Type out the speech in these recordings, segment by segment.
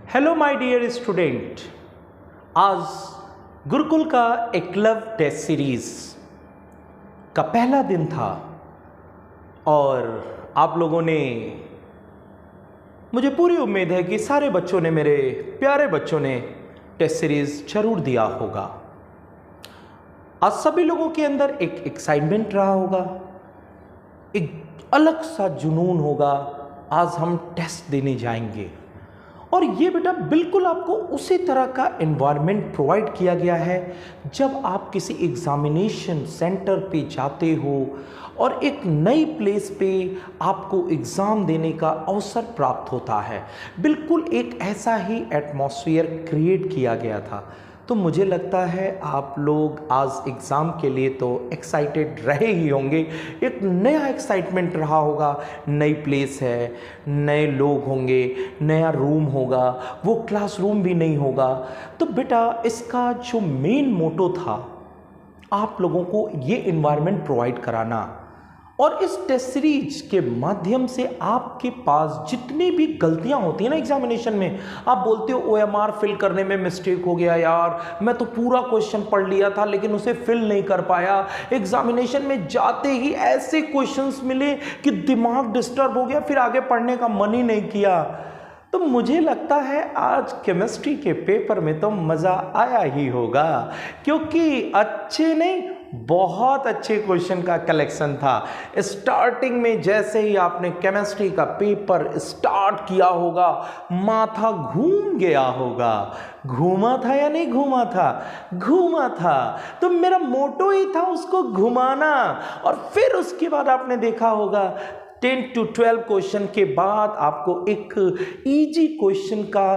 Hello my dear student. आज गुरुकुल का Eklavya test series का पहला दिन था और आप लोगों ने, मुझे पूरी उम्मीद है कि सारे बच्चों ने, मेरे प्यारे बच्चों ने टेस्ट सीरीज जरूर दिया होगा। आज सभी लोगों के अंदर एक एक्साइटमेंट रहा होगा, एक अलग सा जुनून होगा। आज हम टेस्ट देने जाएंगे और ये बेटा बिल्कुल आपको उसी तरह का एनवायरनमेंट प्रोवाइड किया गया है जब आप किसी एग्जामिनेशन सेंटर पे जाते हो और एक नई प्लेस पे आपको एग्ज़ाम देने का अवसर प्राप्त होता है। बिल्कुल एक ऐसा ही एटमॉस्फेयर क्रिएट किया गया था। तो मुझे लगता है आप लोग आज एग्ज़ाम के लिए तो एक्साइटेड रहे ही होंगे। एक नया एक्साइटमेंट रहा होगा, नई प्लेस है, नए लोग होंगे, नया रूम होगा, वो क्लासरूम भी नहीं होगा। तो बेटा इसका जो मेन मोटो था आप लोगों को ये इन्वायरमेंट प्रोवाइड कराना, और इस टेस्ट सीरीज के माध्यम से आपके पास जितनी भी गलतियां होती हैं ना एग्जामिनेशन में, आप बोलते हो OMR फिल करने में मिस्टेक हो गया यार, मैं तो पूरा क्वेश्चन पढ़ लिया था लेकिन उसे फिल नहीं कर पाया। एग्जामिनेशन में जाते ही ऐसे क्वेश्चंस मिले कि दिमाग डिस्टर्ब हो गया, फिर आगे पढ़ने का मन ही नहीं किया। तो मुझे लगता है आज केमिस्ट्री के पेपर में तो मज़ा आया ही होगा, क्योंकि अच्छे नहीं बहुत अच्छे क्वेश्चन का कलेक्शन था। स्टार्टिंग में जैसे ही आपने केमिस्ट्री का पेपर स्टार्ट किया होगा, माथा घूम गया होगा। घूमा था या नहीं घूमा था? घूमा था। तो मेरा मोटो ही था उसको घुमाना। और फिर उसके बाद आपने देखा होगा 10 to 12 क्वेश्चन के बाद आपको एक इजी क्वेश्चन का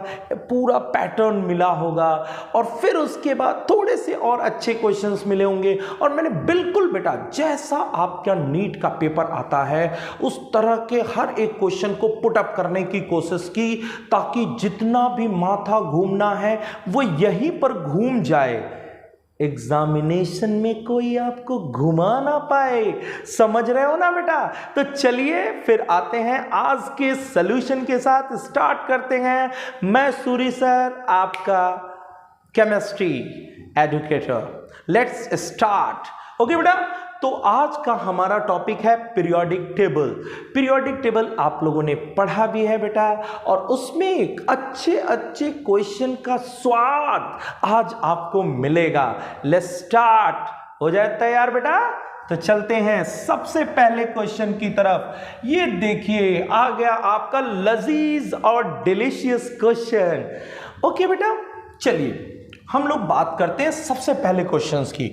पूरा पैटर्न मिला होगा, और फिर उसके बाद थोड़े से और अच्छे क्वेश्चंस मिले होंगे। और मैंने बिल्कुल बेटा जैसा आपका नीट का पेपर आता है उस तरह के हर एक क्वेश्चन को पुट अप करने की कोशिश की, ताकि जितना भी माथा घूमना है वो यहीं पर घूम जाए, एग्जामिनेशन में कोई आपको घुमा ना पाए। समझ रहे हो ना बेटा? तो चलिए फिर आते हैं आज के सॉल्यूशन के साथ, स्टार्ट करते हैं। मैं सूरी सर, आपका chemistry educator. Let's start. Okay बेटा, तो आज का हमारा टॉपिक है पीरियोडिक टेबल। पीरियोडिक टेबल आप लोगों ने पढ़ा भी है बेटा, और उसमें एक अच्छे अच्छे क्वेश्चन का स्वाद आज आपको मिलेगा। Let's start. हो जाए तैयार बेटा? तो चलते हैं सबसे पहले क्वेश्चन की तरफ। ये देखिए आ गया आपका लजीज और डिलीशियस क्वेश्चन। ओके बेटा, चलिए हम लोग बात करते हैं सबसे पहले क्वेश्चंस की।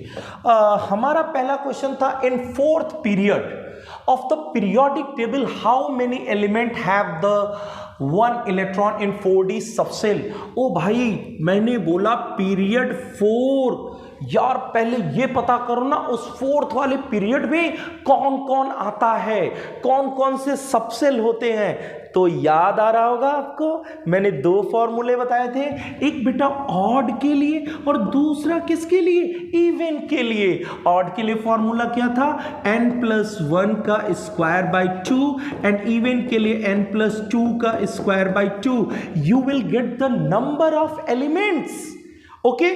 हमारा पहला क्वेश्चन था, in fourth period of the periodic table how many element have the 1 electron in 4d subshell. ओ भाई, मैंने बोला पीरियड 4, यार पहले ये पता करो ना उस फोर्थ वाले पीरियड में कौन कौन आता है, कौन कौन से सबसेल होते हैं। तो याद आ रहा होगा आपको, मैंने 2 फॉर्मूले बताए थे, एक बेटा ऑड के लिए और दूसरा किसके लिए? इवन के लिए। ऑड के लिए फॉर्मूला क्या था? n+1 का स्क्वायर बाई 2, एंड इवन के लिए n+2 का square by 2। You will get the number of elements. Okay,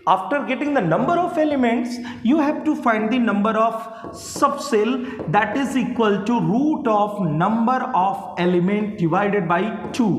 after getting the number of elements you have to find the number of subcell, that is equal to root of number of element divided by 2।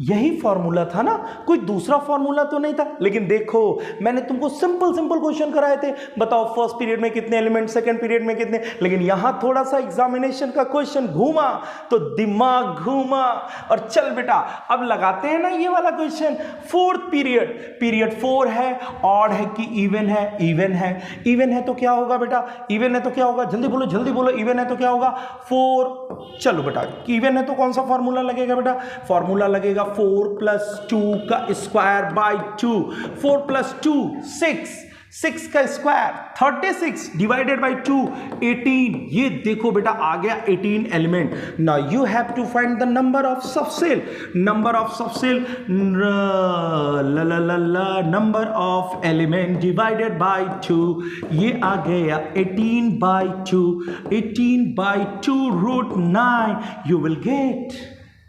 यही formula था ना, कोई दूसरा formula तो नहीं था। लेकिन देखो मैंने तुमको सिंपल सिंपल क्वेश्चन कराए थे, बताओ फर्स्ट पीरियड में कितने एलिमेंट, सेकंड पीरियड में कितने। लेकिन यहां थोड़ा सा एग्जामिनेशन का क्वेश्चन घूमा तो दिमाग घूमा। और चल बेटा अब लगाते हैं ना ये वाला क्वेश्चन। फोर्थ पीरियड, पीरियड 4 है, ऑड है कि इवन है? इवन है। इवन है तो क्या होगा बेटा? इवन है तो क्या होगा? जल्दी बोलो जल्दी बोलो। इवन है तो क्या होगा? 4। चलो बेटा, इवन है तो कौन सा फॉर्मूला लगेगा बेटा? फॉर्मूला लगेगा 4+2 का स्क्वायर बाई 2। 4+2 6, 6 का स्क्वायर 36 डिवाइडेड बाई 2 18। ये देखो बेटा आ गया 18 element. Now you have to find the number of subshell. Number of subshell number of element divided by 2। ये आ गया 18/2। 18/2 √9, you will get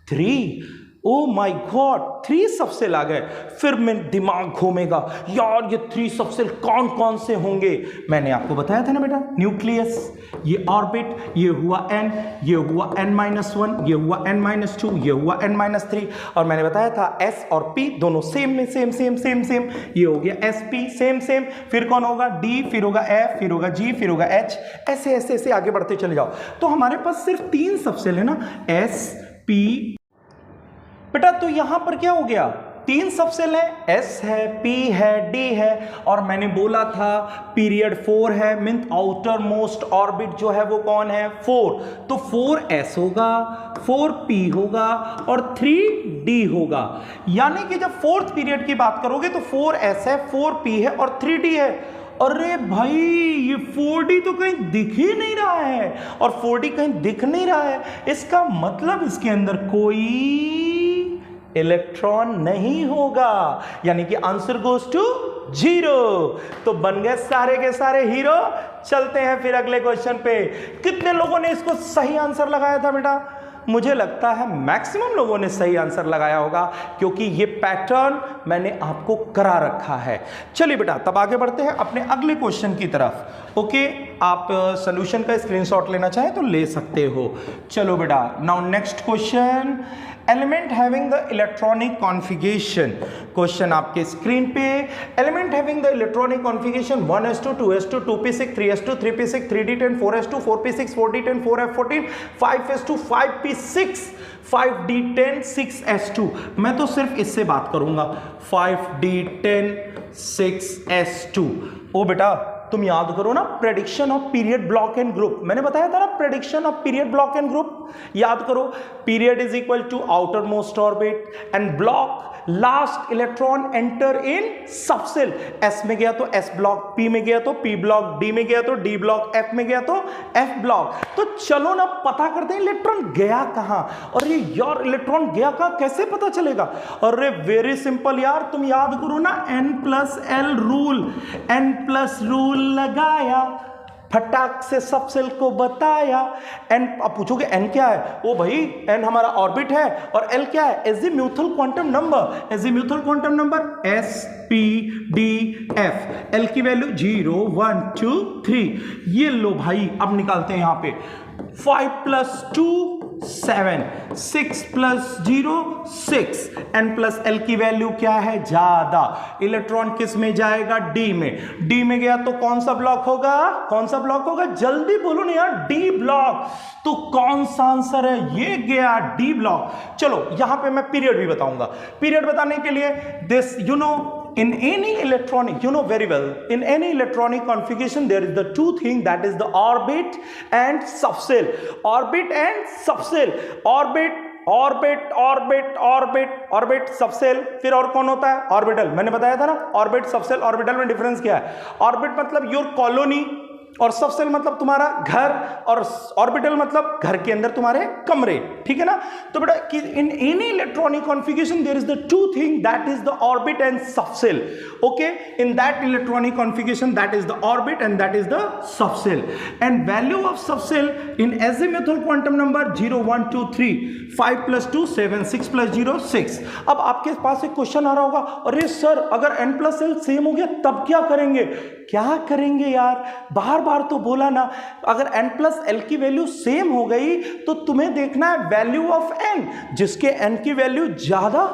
3। Oh my god 3 subshell आ गए। फिर मैं दिमाग घूमेगा, यार ये 3 सबसेल कौन कौन से होंगे। मैंने आपको बताया था ना बेटा, न्यूक्लियस, ये ऑर्बिट, ये हुआ n, ये हुआ n-1, ये हुआ n-2, ये हुआ n-3, और मैंने बताया था s और p दोनों सेम में सेम सेम सेम सेम, ये हो गया sp सेम सेम, फिर कौन होगा d, फिर होगा f, फिर होगा g, फिर होगा h, ऐसे ऐसे ऐसे आगे बढ़ते चले जाओ। तो हमारे पास सिर्फ 3 सबसेल है ना, s p। बेटा तो यहां पर क्या हो गया, 3 सबसेल है, S है, P है, D है, और मैंने बोला था पीरियड 4 है, मीन आउटर मोस्ट ऑर्बिट जो है वो कौन है, 4, तो 4S होगा, 4P होगा और 3D होगा। यानी कि जब 4th पीरियड की बात करोगे तो 4S है, 4P है और 3D है। अरे भाई ये 4D तो कहीं दिख ही नहीं रहा है, और 4D कहीं दिख नहीं रहा है, इसका मतलब इसके अंदर कोई इलेक्ट्रॉन नहीं होगा, यानी कि आंसर गोज टू 0। तो बन गए सारे के सारे हीरो। चलते हैं फिर अगले क्वेश्चन पे। कितने लोगों ने इसको सही आंसर लगाया था बेटा? मुझे लगता है मैक्सिमम लोगों ने सही आंसर लगाया होगा, क्योंकि ये पैटर्न मैंने आपको करा रखा है। चलिए बेटा तब आगे बढ़ते हैं अपने अगले क्वेश्चन की तरफ। ओके, आप सॉल्यूशन का स्क्रीनशॉट लेना चाहें तो ले सकते हो। चलो बेटा, now next question, element having the electronic configuration. Question आपके स्क्रीन पे, element having the electronic configuration 1s2 2s2 2p6 3s2 3p6 3d10 4s2 4p6 4d10 4f14 5s2 5p6 5d10 6s2। मैं तो सिर्फ इससे बात करूंगा, 5d10 6s2। ओ बेटा तुम याद करो ना, prediction of period block and group, मैंने बताया था ना prediction of period block and group, याद करो। Period is equal to outer most orbit and block last electron enter in subshell. S में गया तो एस ब्लॉक, पी में गया तो पी ब्लॉक, डी में गया तो डी ब्लॉक, एफ में गया तो एफ ब्लॉक। तो चलो ना पता करते हैं इलेक्ट्रॉन गया कहां। और ये यार इलेक्ट्रॉन गया कहां, कैसे पता चलेगा? अरे वेरी सिंपल यार, तुम याद करो ना n+l रूल, n+ रूल लगाया, फटाक से सबसेल को बताया। n, अब पूछोगे n क्या है? ओ भाई n हमारा ऑर्बिट है, और l क्या है? Azimuthal quantum number. Azimuthal quantum number s p d f, l की वैल्यू 0 1 2 3। ये लो भाई, अब निकालते हैं यहां पे 5 + 2 7, 6 + 0 6, n+l की वैल्यू क्या है? ज्यादा। इलेक्ट्रॉन किस में जाएगा? डी में। डी में गया तो कौन सा ब्लॉक होगा? कौन सा ब्लॉक होगा? जल्दी बोलो ना यार, डी ब्लॉक। तो कौन सा आंसर है? ये गया डी ब्लॉक। चलो यहां पे मैं पीरियड भी बताऊंगा। पीरियड बताने के लिए this you know, in any electronic, you know very well, in any electronic configuration there is the two thing, that is the orbit and subshell. Orbit and subshell, orbit orbit orbit orbit orbit subshell, फिर और कौन होता है? Orbital. मैंने बताया था ना orbit subshell orbital में डिफरेंस क्या है? ऑर्बिट मतलब योर कॉलोनी, और सबसेल मतलब तुम्हारा घर, और ऑर्बिटल मतलब घर के अंदर तुम्हारे कमरे, ठीक है ना? तो बेटा कि in any electronic configuration there is the two thing, that is the orbit and subshell. Okay, in that electronic configuration that is the orbit and that is the subshell. And value of subshell in azimuthal quantum number 0 1 2 3, 5 + 2 7, 6 + 0 6। अब आपके पास एक question आ रहा होगा, अरे sir अगर n+l same हो गया तब क्या करेंगे? क्या करेंगे यार, बार बार तो बोला ना, अगर n+l की वैल्यू सेम हो गई तो तुम्हें देखना है वैल्यू ऑफ n। जिसके n की वैल्यू ज्यादा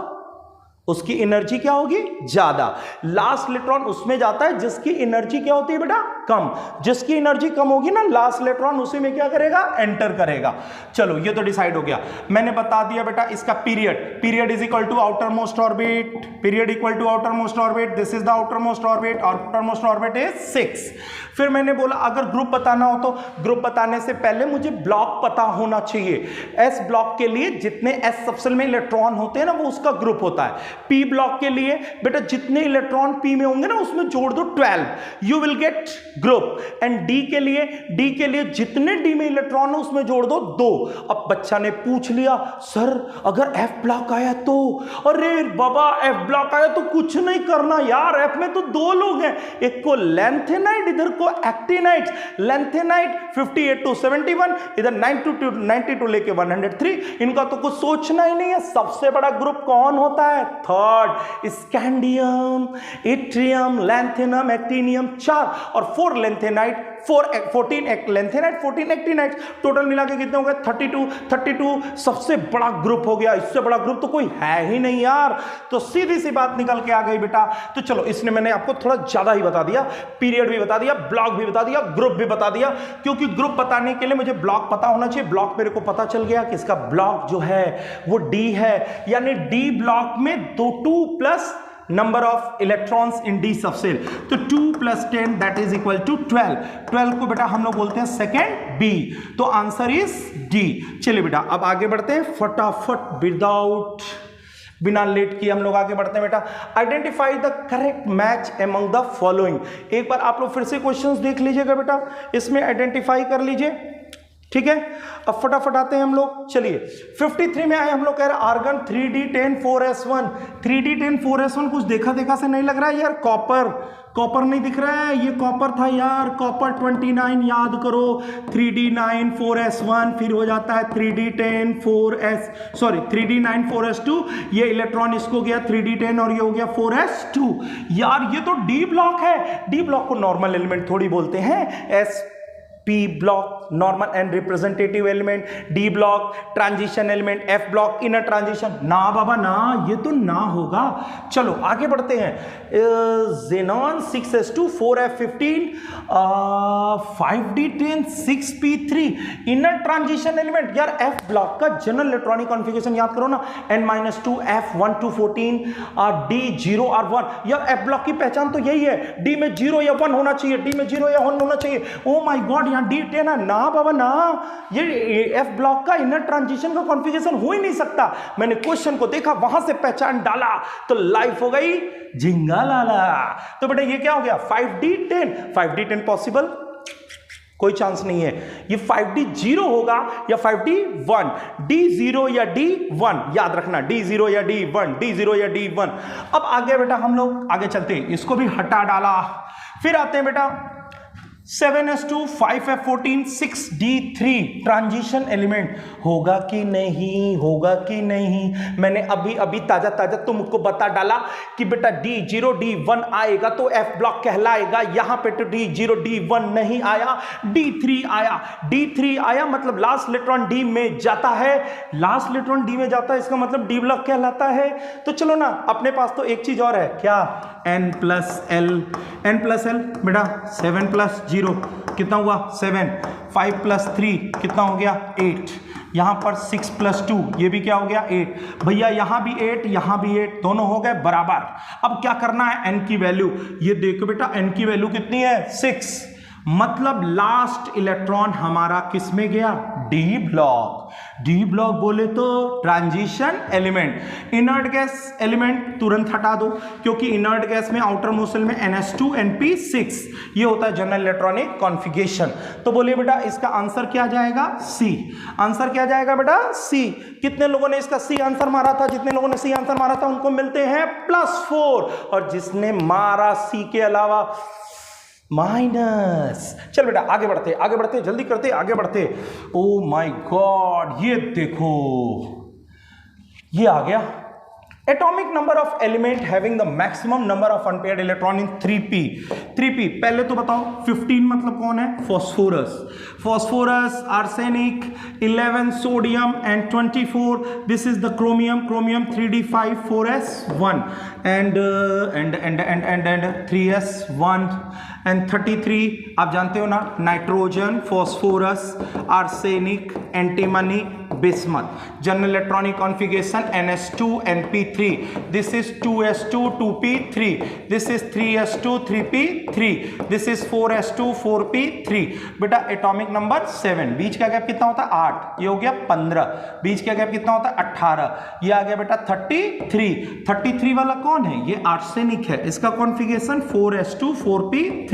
उसकी एनर्जी क्या होगी? ज्यादा। लास्ट इलेक्ट्रॉन उसमें जाता है जिसकी एनर्जी क्या होती है बेटा? कम। जिसकी एनर्जी कम होगी ना, लास्ट इलेक्ट्रॉन उसी में क्या करेगा? एंटर करेगा। चलो ये तो डिसाइड हो गया। मैंने बता दिया बेटा इसका period, period is equal to outer most orbit, period equal to outer most orbit, this is the outer most orbit, outer most orbit is 6। फिर मैंने बोला अगर ग्रुप बताना हो तो ग्रुप बताने से पहले मुझे ब्लॉक पता होना चाहिए। एस ब्लॉक के लिए जितने एस सबसेल में इलेक्ट्रॉन होते हैं ना, वो उसका ग्रुप होता है। पी ब्लॉक के लिए बेटा जितने इलेक्ट्रॉन पी में होंगे ना उसमें जोड़ दो 12, you will gate group. And D के लिए जितने डी में इलेक्ट्रॉन हो उसमें जोड़ दो 2। अब बच्चा ने पूछ लिया सर अगर एफ ब्लॉक आया तो, अरे बाबा एफ ब्लॉक आया तो कुछ नहीं करना यार, एफ में तो 2 लोग हैं, एक को लैंथेनाइट इधर को एक्टिनाइट। लैंथेनाइट 58 to 71, इधर 92 लेके 103, इनका तो कुछ सोचना ही नहीं है। सबसे बड़ा ग्रुप कौन होता है? Third, scandium, yttrium, lanthanum, actinium 4 और 4 लैंथेनाइट, 14 लैंथेनाइट, 14 एक्टिनाइट, टोटल मिला के कितने हो गए? 32 सबसे बड़ा ग्रुप हो गया। इससे बड़ा ग्रुप तो कोई है ही नहीं यार। तो सीधी सी बात निकल के आ गई बेटा। तो चलो इसने मैंने आपको थोड़ा ज्यादा ही बता दिया, पीरियड भी बता दिया, ब्लॉक भी बता दिया, ग्रुप भी बता दिया, क्योंकि ग्रुप बताने के लिए मुझे ब्लॉक पता होना चाहिए। ब्लॉक मेरे को पता चल गया कि इसका ब्लॉक जो है वो डी है, यानी डी ब्लॉक में 2 plus number of electrons in D सब सेल, तो 2 + 10 दैट इज इक्वल टू 12। 12 को बेटा हम लोग बोलते हैं सेकेंड बी, तो आंसर इज डी। चलिए बेटा अब आगे बढ़ते हैं फटाफट, बिना लेट किए हम लोग आगे बढ़ते हैं बेटा। Identify the correct match among the following. एक बार आप लोग फिर से क्वेश्चंस देख लीजिएगा बेटा, इसमें आइडेंटिफाई कर लीजिए, ठीक है। अब फटाफट आते हैं हम लोग। चलिए 53 में आए हम लोग, कह रहे argon 3d10 4s1। 3d10 4s1 कुछ देखा से नहीं लग रहा है यार, कॉपर नहीं दिख रहा है, ये कॉपर था यार, कॉपर 29 याद करो, 3d9 4s1, फिर हो जाता है 3d10 3d9 4s2, ये इलेक्ट्रॉन इसको गया 3d10 और ये हो गया 4s2। यार ये तो डी ब्लॉक है, डी ब्लॉक को नॉर्मल एलिमेंट थोड़ी बोलते हैं, S P block normal and representative element, D block transition element, F block inner transition. ना बाबा ना, ये तो ना होगा। चलो आगे बढ़ते हैं। Xenon 6s2 4f15 5d10 6p3 inner transition element. यार एफ ब्लॉक का जनरल इलेक्ट्रॉनिक कॉन्फ़िगरेशन याद करो ना, n-2 f1 to 14 d 0 और 1। यार एफ ब्लॉक की पहचान तो यही है, डी में 0 या 1 होना चाहिए, डी में 0 या 1 होना चाहिए। ओ माय गॉड, यहाँ D10 है ना बाबा ना, ये एफ ब्लॉक का इनर ट्रांजिशन का कॉन्फ़िगरेशन हो ही नहीं सकता। मैंने क्वेश्चन को देखा, वहां से पहचान डाला तो लाइफ हो गई झिंगा लाला। तो बेटा ये क्या हो गया 5d10 पॉसिबल कोई चांस नहीं है। ये 5d0 होगा या 5d1, d0 या d1 याद रखना, d0 या d1, d0 या d1। अब आगे बेटा हम लोग आगे चलते हैं, इसको भी हटा डाला। फिर आते हैं बेटा 7s2 5f14 6d3 transition element. होगा कि नहीं? मैंने अभी ताजा तुमको बता डाला कि बेटा d0 d1 आएगा तो f ब्लॉक कहलाएगा। यहां पे तो d0 d1 नहीं आया, d3 आया मतलब लास्ट इलेक्ट्रॉन d में जाता है, इसका मतलब d ब्लॉक कहलाता है। तो चलो ना, अपने पास तो एक चीज और है, क्या? n+l बेटा 7 + 0 कितना हुआ 7, 5 + 3 कितना हो गया 8, यहां पर 6 + 2 ये भी क्या हो गया 8। भैया यहां भी 8 यहां भी 8, दोनों हो गए बराबर। अब क्या करना है, n की वैल्यू, ये देखो बेटा n की वैल्यू कितनी है 6, मतलब लास्ट इलेक्ट्रॉन हमारा किस में गया, डी ब्लॉक बोले तो transition element. Inert gas element तुरंत हटा दो, क्योंकि इनर्ट गैस में आउटर मोस्ट शेल में NH2 NP6 ये होता है जनरल इलेक्ट्रॉनिक कॉन्फ़िगरेशन। तो बोलिए बेटा इसका आंसर क्या जाएगा, सी। आंसर क्या जाएगा बेटा, सी। कितने लोगों ने इसका सी आंसर मारा था? जितने लोगों ने सी आंसर मारा था उनको मिलते हैं +4, और जिसने मारा सी के अलावा माइनस। चल बेटा आगे बढ़ते जल्दी करते, आगे बढ़ते। ओ माय गॉड, ये देखो ये आ गया atomic number of element having the maximum number of unpaired electron in 3p। पहले तो बताओ 15 मतलब कौन है, phosphorus, arsenic, 11 sodium and 24 this is the chromium 3d5 4s1 and 3s1 and 33 आप जानते हो ना, nitrogen, phosphorus, arsenic, antimony, bismuth. General electronic configuration NS2 NP3. This is 2s2 2p3. This is 3s2 3p3. This is 4s2 4p3. बेटा atomic number 7. बीच का gap कितना होता है 8. ये हो गया 15. बीच का गैप कितना होता है 18. ये आ गया बेटा 33. 33 वाला कौन है? ये आर्सेनिक है. इसका कॉन्फ़िगरेशन 4s2 4p3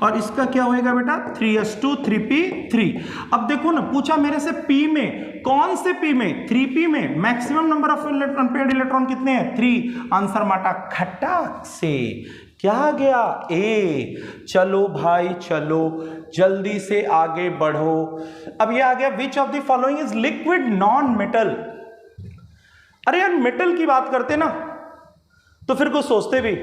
और इसका क्या होएगा बेटा 3s2 3p3. अब देखो ना, पूछा मेरे से p में, कौन से p में? 3p में maximum number of unpaired electron कितने हैं? 3. आंसर माटा खटाक से क्या आ गया? ए. चलो भाई चलो, जल्दी से आगे बढ़ो. अब ये आ गया विच of the following is liquid non metal. अरे यार मेटल की बात करते ना तो फिर कुछ सोचते भी,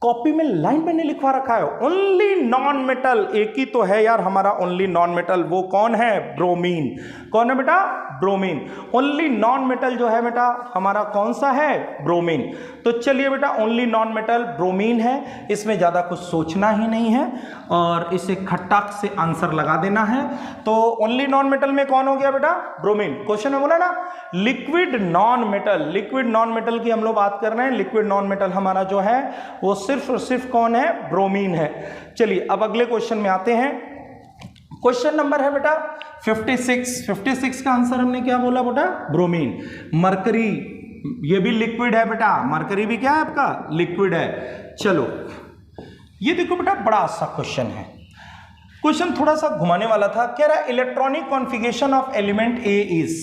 कॉपी में लाइन पे नहीं लिखवा रखा है ओनली नॉन मेटल. एक ही तो है यार हमारा ओनली नॉन मेटल, वो कौन है? ब्रोमीन. कौन है बेटा? ब्रोमीन. ओनली नॉन मेटल जो है बेटा हमारा कौन सा है? ब्रोमीन. तो चलिए बेटा ओनली नॉन मेटल ब्रोमीन है, इसमें ज़्यादा कुछ सोचना ही नहीं है और इसे खट्टाक से आंसर लगा देना है. तो ओनली नॉन मेटल में कौन हो गया बेटा? ब्रोमीन. क्वेश्चन में बोला ना liquid non metal. Liquid non metal की हम लोग बात कर रहे हैं. लिक्विड नॉन मेटल हमारा जो है वो सिर्फ और सिर्फ कौन है? ब्रोमीन है. चलिए अब अगले क्वेश्चन में आते हैं. क्वेश्चन नंबर है बेटा 56. 56 का आंसर हमने क्या बोला बेटा? ब्रोमीन. मरकरी ये भी लिक्विड है बेटा. मरकरी भी क्या है आपका? लिक्विड है. चलो ये देखो बेटा बड़ा सा क्वेश्चन है. क्वेश्चन थोड़ा सा घुमाने वाला था. कह रहा है electronic configuration of element A is.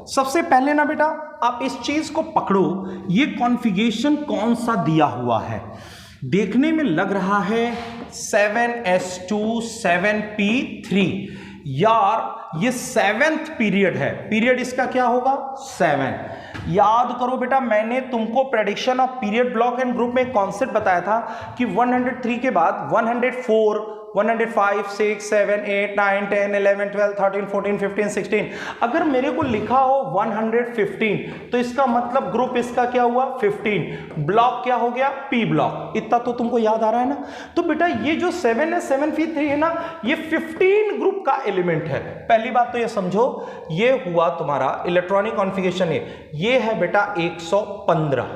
सबसे पहले ना बेटा आप इस चीज को पकड़ो, ये कॉन्फ़िगरेशन कौन सा दिया हुआ है. देखने में लग रहा है 7s2 7p3. यार ये 7th पीरियड है. पीरियड इसका क्या होगा? 7. याद करो बेटा मैंने तुमको prediction of period block and group में एक कॉन्सेप्ट बताया था कि 103 के बाद 104 105 6 7 8 9 10 11 12 13 14 15 16. अगर मेरे को लिखा हो 115 तो इसका मतलब ग्रुप इसका क्या हुआ? 15. ब्लॉक क्या हो गया? P block. इतना तो तुमको याद आ रहा है ना. तो बेटा ये जो 7 है 7p3 है ना, ये 15 ग्रुप का एलिमेंट है. पहली बात तो ये समझो, ये हुआ तुम्हारा इलेक्ट्रॉनिक कॉन्फ़िगरेशन है. ये है बेटा 115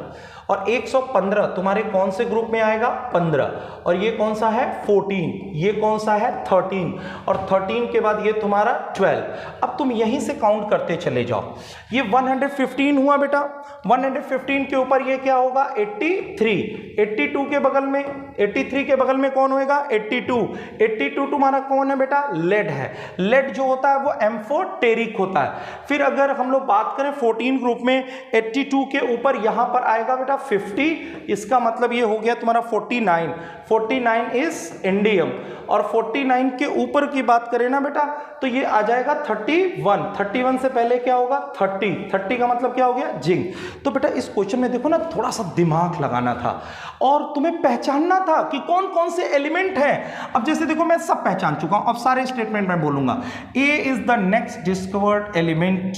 और 115 तुम्हारे कौन से ग्रुप में आएगा? 15. और ये कौन सा है? 14. ये कौन सा है? 13. और 13 के बाद ये तुम्हारा 12. अब तुम यहीं से काउंट करते चले जाओ. ये 115 हुआ बेटा. 115 के ऊपर ये क्या होगा? 83. 82 के बगल में 83 के बगल में कौन होएगा? 82. 82 तुम्हारा कौन है बेटा? लेड है. लेड जो होता है वो एम्फोटेरिक होता है. फिर अगर हम लोग बात करें 14 ग्रुप में 82 के ऊपर यहां पर आएगा बेटा 50. इसका मतलब ये हो गया तुम्हारा 49. 49 इज इंडियम. और 49 के ऊपर की बात करें ना बेटा तो ये आ जाएगा 31. 31 से पहले क्या होगा? 30. 30 का मतलब क्या हो गया? जिंक. तो बेटा इस क्वेश्चन में देखो ना थोड़ा सा दिमाग लगाना था और तुम्हें पहचानना था कि कौन कौन से एलिमेंट हैं. अब जैसे देखो मैं सब पहचान चुका हूं, अब सारे स्टेटमेंट में बोलूंगा. A is the next discovered element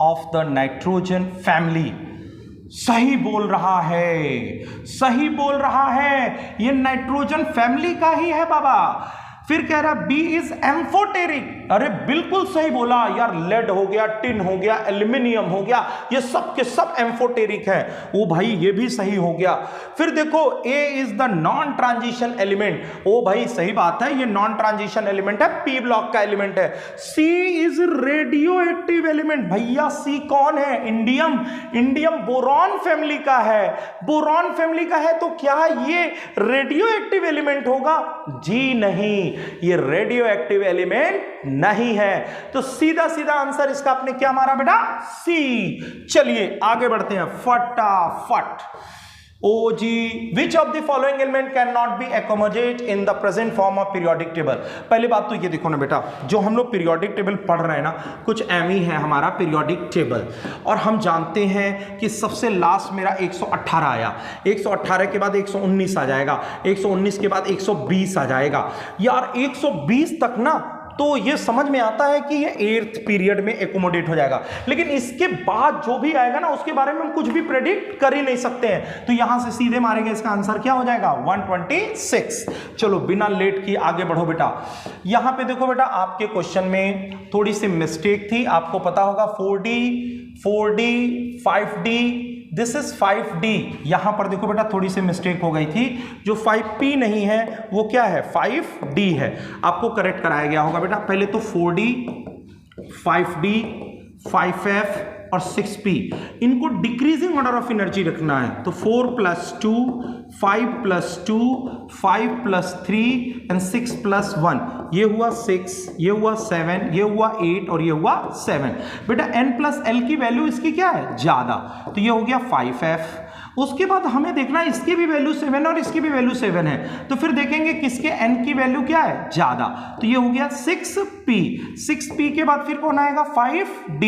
of the nitrogen family. सही बोल रहा है, सही बोल रहा है. ये नाइट्रोजन फैमिली का ही है बाबा. फिर कह रहा बी इज एम्फोटेरिक. अरे बिल्कुल सही बोला यार. लेड हो गया, टिन हो गया, एल्यूमिनियम हो गया, ये सब के सब एम्फोटेरिक है. ओ भाई ये भी सही हो गया. फिर देखो A is the non transition element. ओ भाई सही बात है, ये नॉन ट्रांजिशन एलिमेंट है, पी ब्लॉक का एलिमेंट है. C is radioactive element. भैया सी कौन है? इंडियम. इंडियम बोरॉन फैमिली का है. बोरॉन फैमिली का है तो क्या ये रेडियो एक्टिव एलिमेंट होगा? जी नहीं, ये रेडियो एक्टिव एलिमेंट नहीं है. तो सीधा सीधा आंसर इसका आपने क्या मारा बेटा? सी. चलिए आगे बढ़ते हैं फटाफट. ओ जी, which of the following element can not be accommodate in the present form of periodic table. पहली बात तो ये देखो ना बेटा, जो हम लोग पीरियोडिक टेबल पढ़ रहे हैं ना, कुछ एम ही है हमारा पीरियोडिक टेबल. और हम जानते हैं कि सबसे लास्ट मेरा 118 आया. 118 के बाद 119 आ जाएगा. 119 के बाद 120 आ जाएगा. यार 120 तक ना तो ये समझ में आता है कि ये 8th पीरियड में एकोमोडेट हो जाएगा, लेकिन इसके बाद जो भी आएगा ना उसके बारे में हम कुछ भी प्रेडिक्ट कर ही नहीं सकते हैं, तो यहां से सीधे मारेंगे, इसका आंसर क्या हो जाएगा 126। चलो बिना लेट किए आगे बढ़ो बेटा। यहां पे देखो बेटा आपके क्वेश्चन में थोड़ी सी मिस्टेक थी, आपको पता होगा 4D 5D, this is 5D। यहां पर देखो बेटा थोड़ी सी मिस्टेक हो गई थी, जो 5P नहीं है वो क्या है 5D है, आपको करेक्ट कराया गया होगा बेटा। पहले तो 4D 5D 5F और 6P, इनको डिक्रीजिंग ऑर्डर ऑफ एनर्जी रखना है, तो 4+2 5+2 5+3 एंड 6+1, ये हुआ 6, ये हुआ 7, ये हुआ 8 और ये हुआ 7। बेटा n+l की वैल्यू इसकी क्या है ज्यादा, तो ये हो गया 5F। उसके बाद हमें देखना है इसकी भी वैल्यू 7 और इसकी भी वैल्यू 7 है, तो फिर देखेंगे किसके n की वैल्यू क्या है ज्यादा, तो ये हो गया 6P। 6P के बाद फिर कौन आएगा 5D,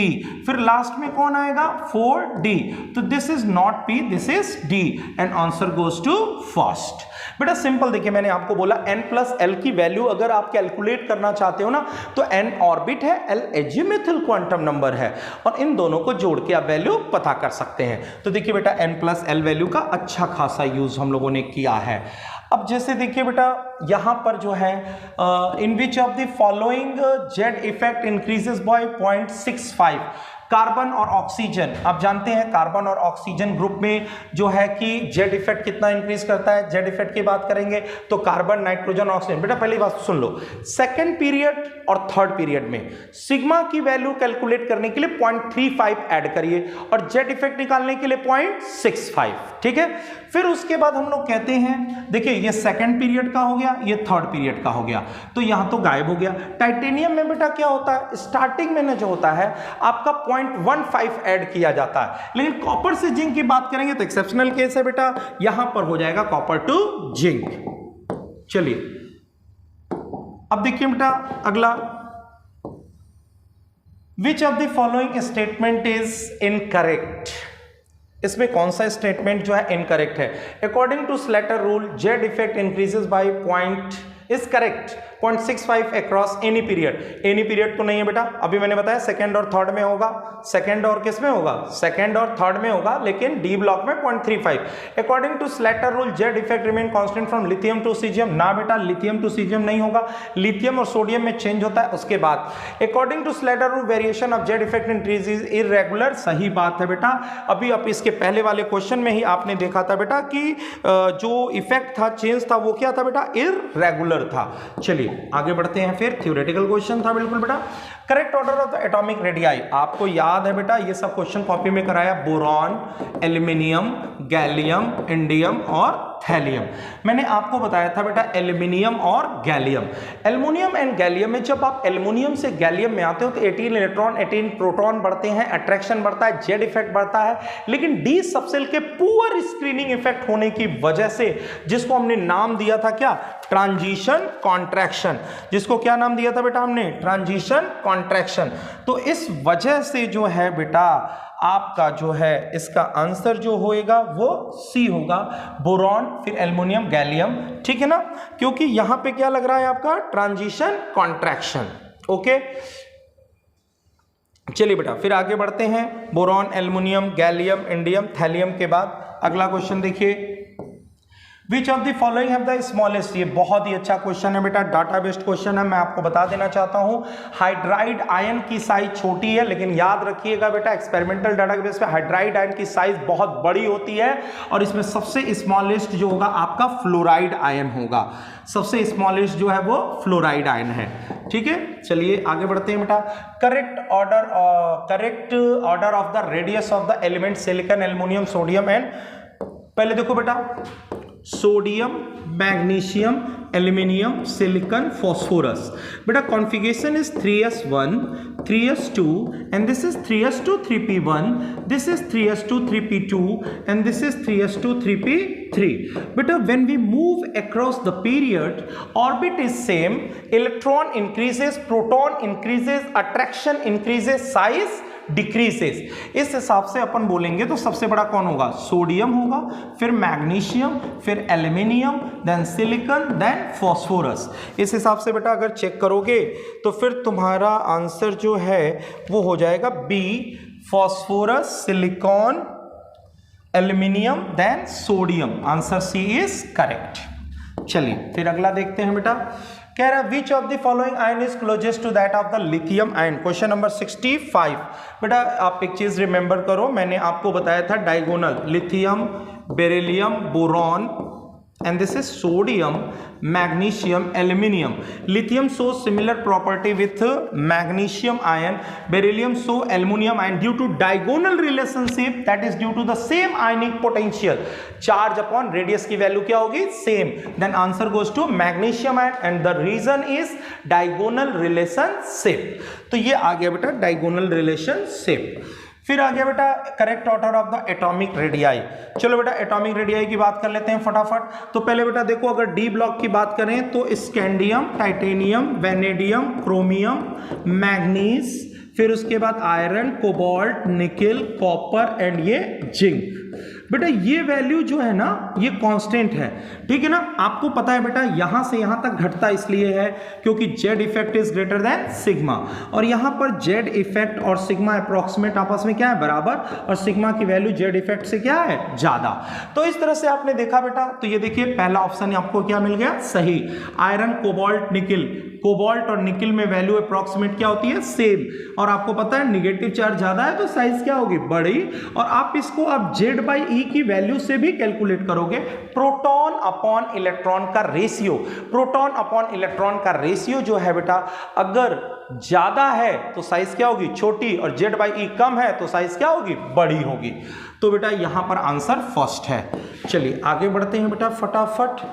फिर लास्ट में कौन आएगा 4D, तो this is not P, this is D and answer goes to first. बेटा सिंपल देखिए, मैंने आपको बोला n+l की वैल्यू अगर आप कैलकुलेट करना चाहते हो ना, तो n ऑर्बिट है, l एजिमुथल क्वांटम नंबर है, और इन दोनों को जोड़ के आप वैल्यू पता कर सकते हैं। तो देखिए बेटा n+l वैल्यू का अच्छा खासा यूज हम लोगों ने किया है। अब जैसे देखिए बेटा यहां पर जो है in which of the following Z effect increases by 0.65, carbon और ऑक्सीजन, आप जानते हैं कार्बन और ऑक्सीजन ग्रुप में जो है कि जेड इफेक्ट कितना इंक्रीज करता है। जेड इफेक्ट की बात करेंगे तो कार्बन नाइट्रोजन ऑक्सीजन। बेटा पहली बात सुन लो, सेकंड पीरियड और थर्ड पीरियड में सिग्मा की वैल्यू कैलकुलेट करने के लिए 0.35 ऐड करिए और जेड इफेक्ट निकालने के लिए 0.65, ठीक है। फिर उसके बाद हम लोग कहते हैं देखिए ये सेकंड पीरियड का हो गया, ये थर्ड पीरियड का हो गया, तो यहां तो गायब हो गया। टाइटेनियम में बेटा क्या होता है, स्टार्टिंग में ना जो होता है आपका 0.15 ऐड किया जाता है, लेकिन कॉपर से जिंक की बात करेंगे तो एक्सेप्शनल केस है बेटा, यहां पर हो जाएगा कॉपर टू जिंक। चलिए अब देखिए बेटा अगला, which of the following statement is incorrect, इसमें कौन सा स्टेटमेंट जो है इनकरेक्ट है। According to Slater rule Z effect increases by point is correct 0.65 across any period. Any period तो नहीं है बेटा, अभी मैंने बताया सेकंड और थर्ड में होगा, सेकंड और किस में होगा, सेकंड और थर्ड में होगा, लेकिन डी ब्लॉक में 0.35। According to Slater rule Z effect remain constant from lithium to caesium, ना बेटा लिथियम टू सीजियम नहीं होगा, लिथियम और सोडियम में चेंज होता है। उसके बाद according to Slater rule variation of Z effect increases irregular, सही बात है बेटा। अभी आप इसके पहले वाले क्वेश्चन में ही आपने देखा था बेटा कि जो इफेक्ट था चेंज था वो क्या था बेटा, इररेगुलर था। चलिए आगे बढ़ते हैं, फिर थ्योरेटिकल क्वेश्चन था बिल्कुल बेटा। Correct order of the atomic radii, आपको याद है बेटा ये सब क्वेश्चन कॉपी में कराया, बोरॉन, एल्यूमिनियम, गैलियम, इंडियम और थैलियम। मैंने आपको बताया था बेटा एल्यूमिनियम और गैलियम। एल्युमिनियम एंड गैलियम में जब आप एल्युमिनियम से गैलियम में आते हो तो 18 इलेक्ट्रॉन 18 प्रोटॉन बढ़ते हैं, अट्रैक्शन बढ़ता है, जेड इफेक्ट बढ़ता है, लेकिन डी सबसेल के पुअर स्क्रीनिंग इफेक्ट होने की वजह से, जिसको हमने नाम दिया था क्या, ट्रांजिशन कॉन्ट्रैक्शन, जिसको क्या नाम दिया था बेटा हमने, ट्रांजिशन कॉन्ट्रैक्शन। तो इस वजह से जो है बेटा आपका जो है इसका आंसर जो होएगा वो सी होगा, बोरॉन फिर एल्युमिनियम गैलियम, ठीक है ना, क्योंकि यहां पे क्या लग रहा है आपका ट्रांजिशन कॉन्ट्रैक्शन। ओके चलिए बेटा फिर आगे बढ़ते हैं, boron, aluminium, gallium, indium, thallium के बाद अगला क्वेश्चन देखिए, विच of the following have the smallest, ये बहुत ही अच्छा क्वेश्चन है बेटा, डाटा बेस्ड क्वेश्चन है। मैं आपको बता देना चाहता हूं हाइड्राइड आयन की साइज छोटी है, लेकिन याद रखिएगा बेटा एक्सपेरिमेंटल डाटा बेस पे हाइड्राइड आयन की साइज बहुत बड़ी होती है, और इसमें सबसे स्मॉलेस्ट जो होगा आपका फ्लोराइड आयन होगा, सबसे स्मॉलेस्ट जो है वो फ्लोराइड आयन है, ठीक है। चलिए आगे बढ़ते हैं बेटा, correct order of the radius of the element silicon, aluminium, sodium and, पहले देखो बेटा sodium, magnesium, aluminium, silicon, phosphorus. बेटा configuration is 3s1, 3s2 and this is 3s2 3p1, this is 3s2 3p2 and this is 3s2 3p3. Beta when we move across the period, orbit is same, electron increases, proton increases, attraction increases, size decreases. इस हिसाब से अपन बोलेंगे तो सबसे बड़ा कौन होगा, sodium होगा, फिर मैग्नीशियम, फिर aluminium, then silicon, then phosphorus. इस हिसाब से बेटा अगर चेक करोगे तो फिर तुम्हारा आंसर जो है वो हो जाएगा B, phosphorus, silicon, aluminium, then sodium. Answer C is correct. चलिए फिर अगला देखते हैं बेटा। कह रहा है which of the following ion is closest to that of the lithium ion. Question number 65। बेटा आप एक चीज रिमेंबर करो, मैंने आपको बताया था diagonal, lithium, beryllium, boron, and this is sodium, magnesium, aluminium. Lithium shows similar property with magnesium ion, beryllium show aluminum ion due to diagonal relationship, that is due to the same ionic potential. Charge upon radius की value क्या होगी, same. Then answer goes to magnesium ion and the reason is diagonal relationship. तो ये आ गया बेटा diagonal relationship। फिर आ गया बेटा correct order of the atomic radii. चलो बेटा एटॉमिक रेडियाई की बात कर लेते हैं फटाफट। तो पहले बेटा देखो, अगर डी ब्लॉक की बात करें तो scandium, titanium, vanadium, chromium, manganese, फिर उसके बाद iron, cobalt, nickel, copper and ये जिंक। बेटा ये वैल्यू जो है ना ये कांस्टेंट है, ठीक है ना। आपको पता है बेटा यहां से यहां तक घटता इसलिए है क्योंकि Z effect is greater than sigma, और यहां पर जेड इफेक्ट और सिग्मा अप्रोक्सीमेट आपस में क्या है, बराबर, और सिग्मा की वैल्यू जेड इफेक्ट से क्या है, ज्यादा। तो इस तरह से आपने देखा बेटा। तो ये देखिए पहला ऑप्शन आपको क्या मिल गया, सही। आयरन, कोबाल्ट, निकिल, कोबाल्ट और निकिल में वैल्यू अप्रोक्सीमेट क्या होती है, सेम, और आपको पता है निगेटिव चार्ज ज्यादा है तो साइज क्या होगी, बड़ी। और आप इसको अब जेड बाई ई की वैल्यू से भी कैलकुलेट करोगे। प्रोटॉन अपॉन इलेक्ट्रॉन का रेशियो, प्रोटॉन अपॉन इलेक्ट्रॉन का रेशियो जो है बेटा अगर ज्यादा है तो साइज क्या होगी, छोटी, और जेड बाई ई कम है तो साइज क्या होगी, बड़ी होगी। तो बेटा यहां पर आंसर फर्स्ट है। चलिए आगे बढ़ते हैं बेटा फटाफट।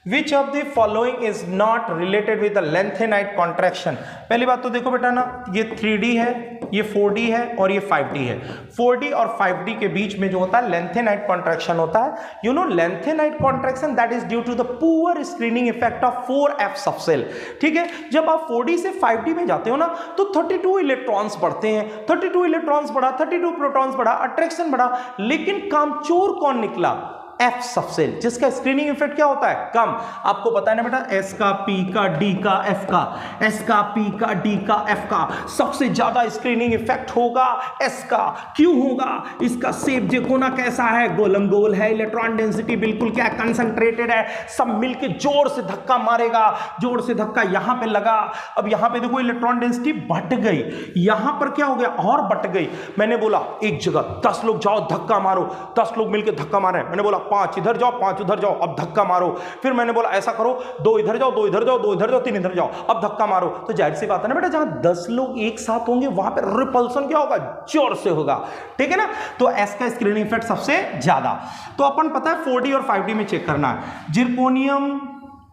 Which of the following is not related with the lanthanide contraction? पहली बात तो देखो बेटा ना, ये 3D है, ये 4D है और ये 5D है। 4D और 5D के बीच में जो होता है lanthanide contraction होता है। You know lanthanide contraction that is due to the poor screening effect of 4f subcell। ठीक है, जब आप 4D से 5D में जाते हो ना तो 32 इलेक्ट्रॉन्स बढ़ते हैं, 32 इलेक्ट्रॉन्स बढ़ा, 32 प्रोटॉन्स बढ़ा, अट्रैक्शन बढ़ा, लेकिन कामचोर कौन निकला, एफ सबसेल, जिसका स्क्रीनिंग इफेक्ट क्या होता है, कम। आपको पता है ना बेटा एस का, पी का, डी का, एफ का, एस का, पी का, डी का, एफ का सबसे ज्यादा स्क्रीनिंग इफेक्ट होगा एस का। क्यों होगा, इसका शेप जेकोना कैसा है, गोलम गोल है, इलेक्ट्रॉन डेंसिटी बिल्कुल क्या कंसंट्रेटेड है, सब मिलके जोर से धक्का मारेगा, जोर से धक्का यहां पे लगा। अब यहां पे देखो इलेक्ट्रॉन डेंसिटी बढ़ गई, यहां पर क्या हो गया, और बढ़ गई। मैंने बोला एक जगह 10 लोग जाओ धक्का मारो, 10 लोग मिलकर धक्का मारे, मैंने बोला 5 इधर जाओ, 5 उधर जाओ, अब धक्का मारो। फिर मैंने बोला ऐसा करो, 2 इधर जाओ, 2 इधर जाओ, 2 इधर जाओ, 3 इधर जाओ, अब धक्का मारो। तो जाहिर सी बात है ना बेटा, जहां 10 लोग एक साथ होंगे वहां पे रिपल्सन क्या होगा, जोर से होगा, ठीक है ना। तो एस का स्क्रीनिंग इफेक्ट सबसे ज्यादा। तो अपन पता है 4D और 5D में चेक करना है। Zirconium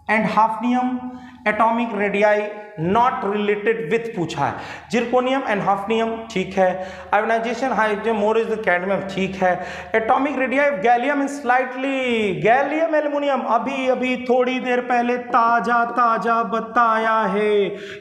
and hafnium atomic radii not related with पूछा है। जिरकोनियम एंड हाफनियम ठीक है, ionisation hydrogen more is the cadmium ठीक है, atomic radii gallium and slightly, gallium aluminium अभी अभी थोड़ी देर पहले ताजा ताजा बताया है,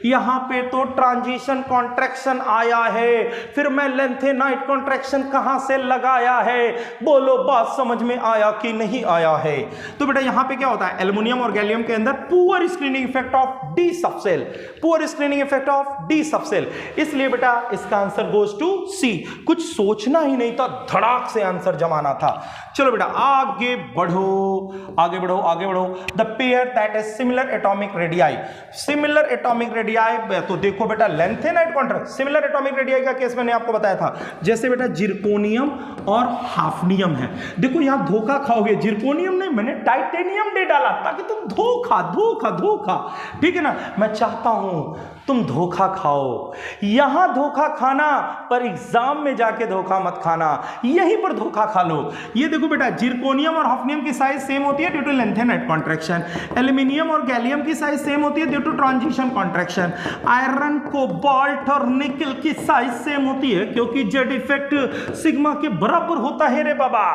यहां पे तो ट्रांजिशन कॉन्ट्रैक्शन आया है, फिर मैं लैंथेनाइड कॉन्ट्रैक्शन कहां से लगाया है, बोलो बात समझ में आया कि नहीं आया है। तो बेटा यहां पे क्या होता है, एल्युमिनियम और गैलियम के अंदर poor screening effect of D subshell, poor screening effect of D subshell, इसलिए बेटा इसका आंसर गोज टू सी। कुछ सोचना ही नहीं था, धड़ाक से आंसर जमाना था। चलो बेटा आगे बढ़ो, आगे बढ़ो, आगे बढ़ो। The pair that is similar atomic radii, similar atomic radii, तो देखो बेटा lanthanide contract, similar atomic radii का केस मैंने आपको बताया था, जैसे बेटा जिरकोनियम और हाफनियम है। देखो यहां धोखा खाओगे, जिरकोनियम नहीं मैंने टाइटेनियम दे डाला ताकि तुम धोखा धोखा धोखा, ठीक है ना। मैं चाहता हूं तुम धोखा खाओ, यहां धोखा खाना पर एग्जाम में जाके धोखा मत खाना, यहीं पर धोखा खा लो। ये देखो बेटा जिरकोनियम और हाफनियम की साइज सेम होती है due to lanthanide contraction, aluminium और गैलियम की साइज सेम होती है due to transition contraction, iron, cobalt और निकेल की साइज सेम होती है क्योंकि जेड इफेक्ट सिग्मा के बराबर होता है रे बाबा,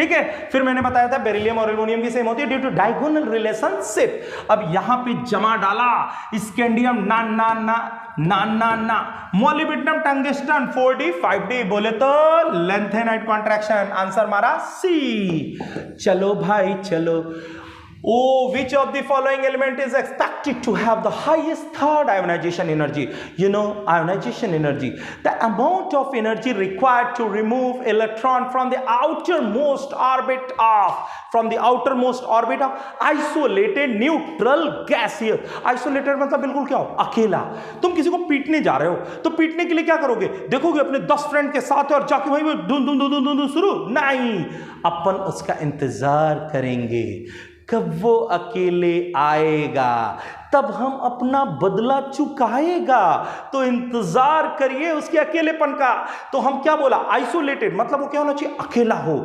ठीक है। फिर मैंने बताया था बेरिलियम और एल्युमिनियम की सेम होती है ड्यू टू डायगोनल रिलेशनशिप। अब यहां पे जमा डाला स्कैंडियम ना ना ना ना ना ना, मोलिब्डेनम टंगस्टन 4d 5d, बोले तो लेंथेनाइट कॉन्ट्रैक्शन, आंसर मारा सी। चलो भाई चलो, Oh, which of the following element is expected to have the highest third ionization energy? You know, ionization energy, the amount of energy required to remove electron from the outermost orbit of isolated neutral gas here. Isolated मतलब बिल्कुल क्या हो, अकेला। तुम किसी को पीटने जा रहे हो तो पीटने के लिए क्या करोगे, देखोगे अपने 10 फ्रेंड के साथ और जाके भाई धुन धुन धुन धुन शुरू नहीं, अपन उसका इंतजार करेंगे कब वो अकेले आएगा, तब हम अपना बदला चुकाएगा। तो इंतजार करिए उसके अकेलेपन का। तो हम क्या बोला, आइसोलेटेड मतलब वो क्या होना चाहिए, अकेला हो।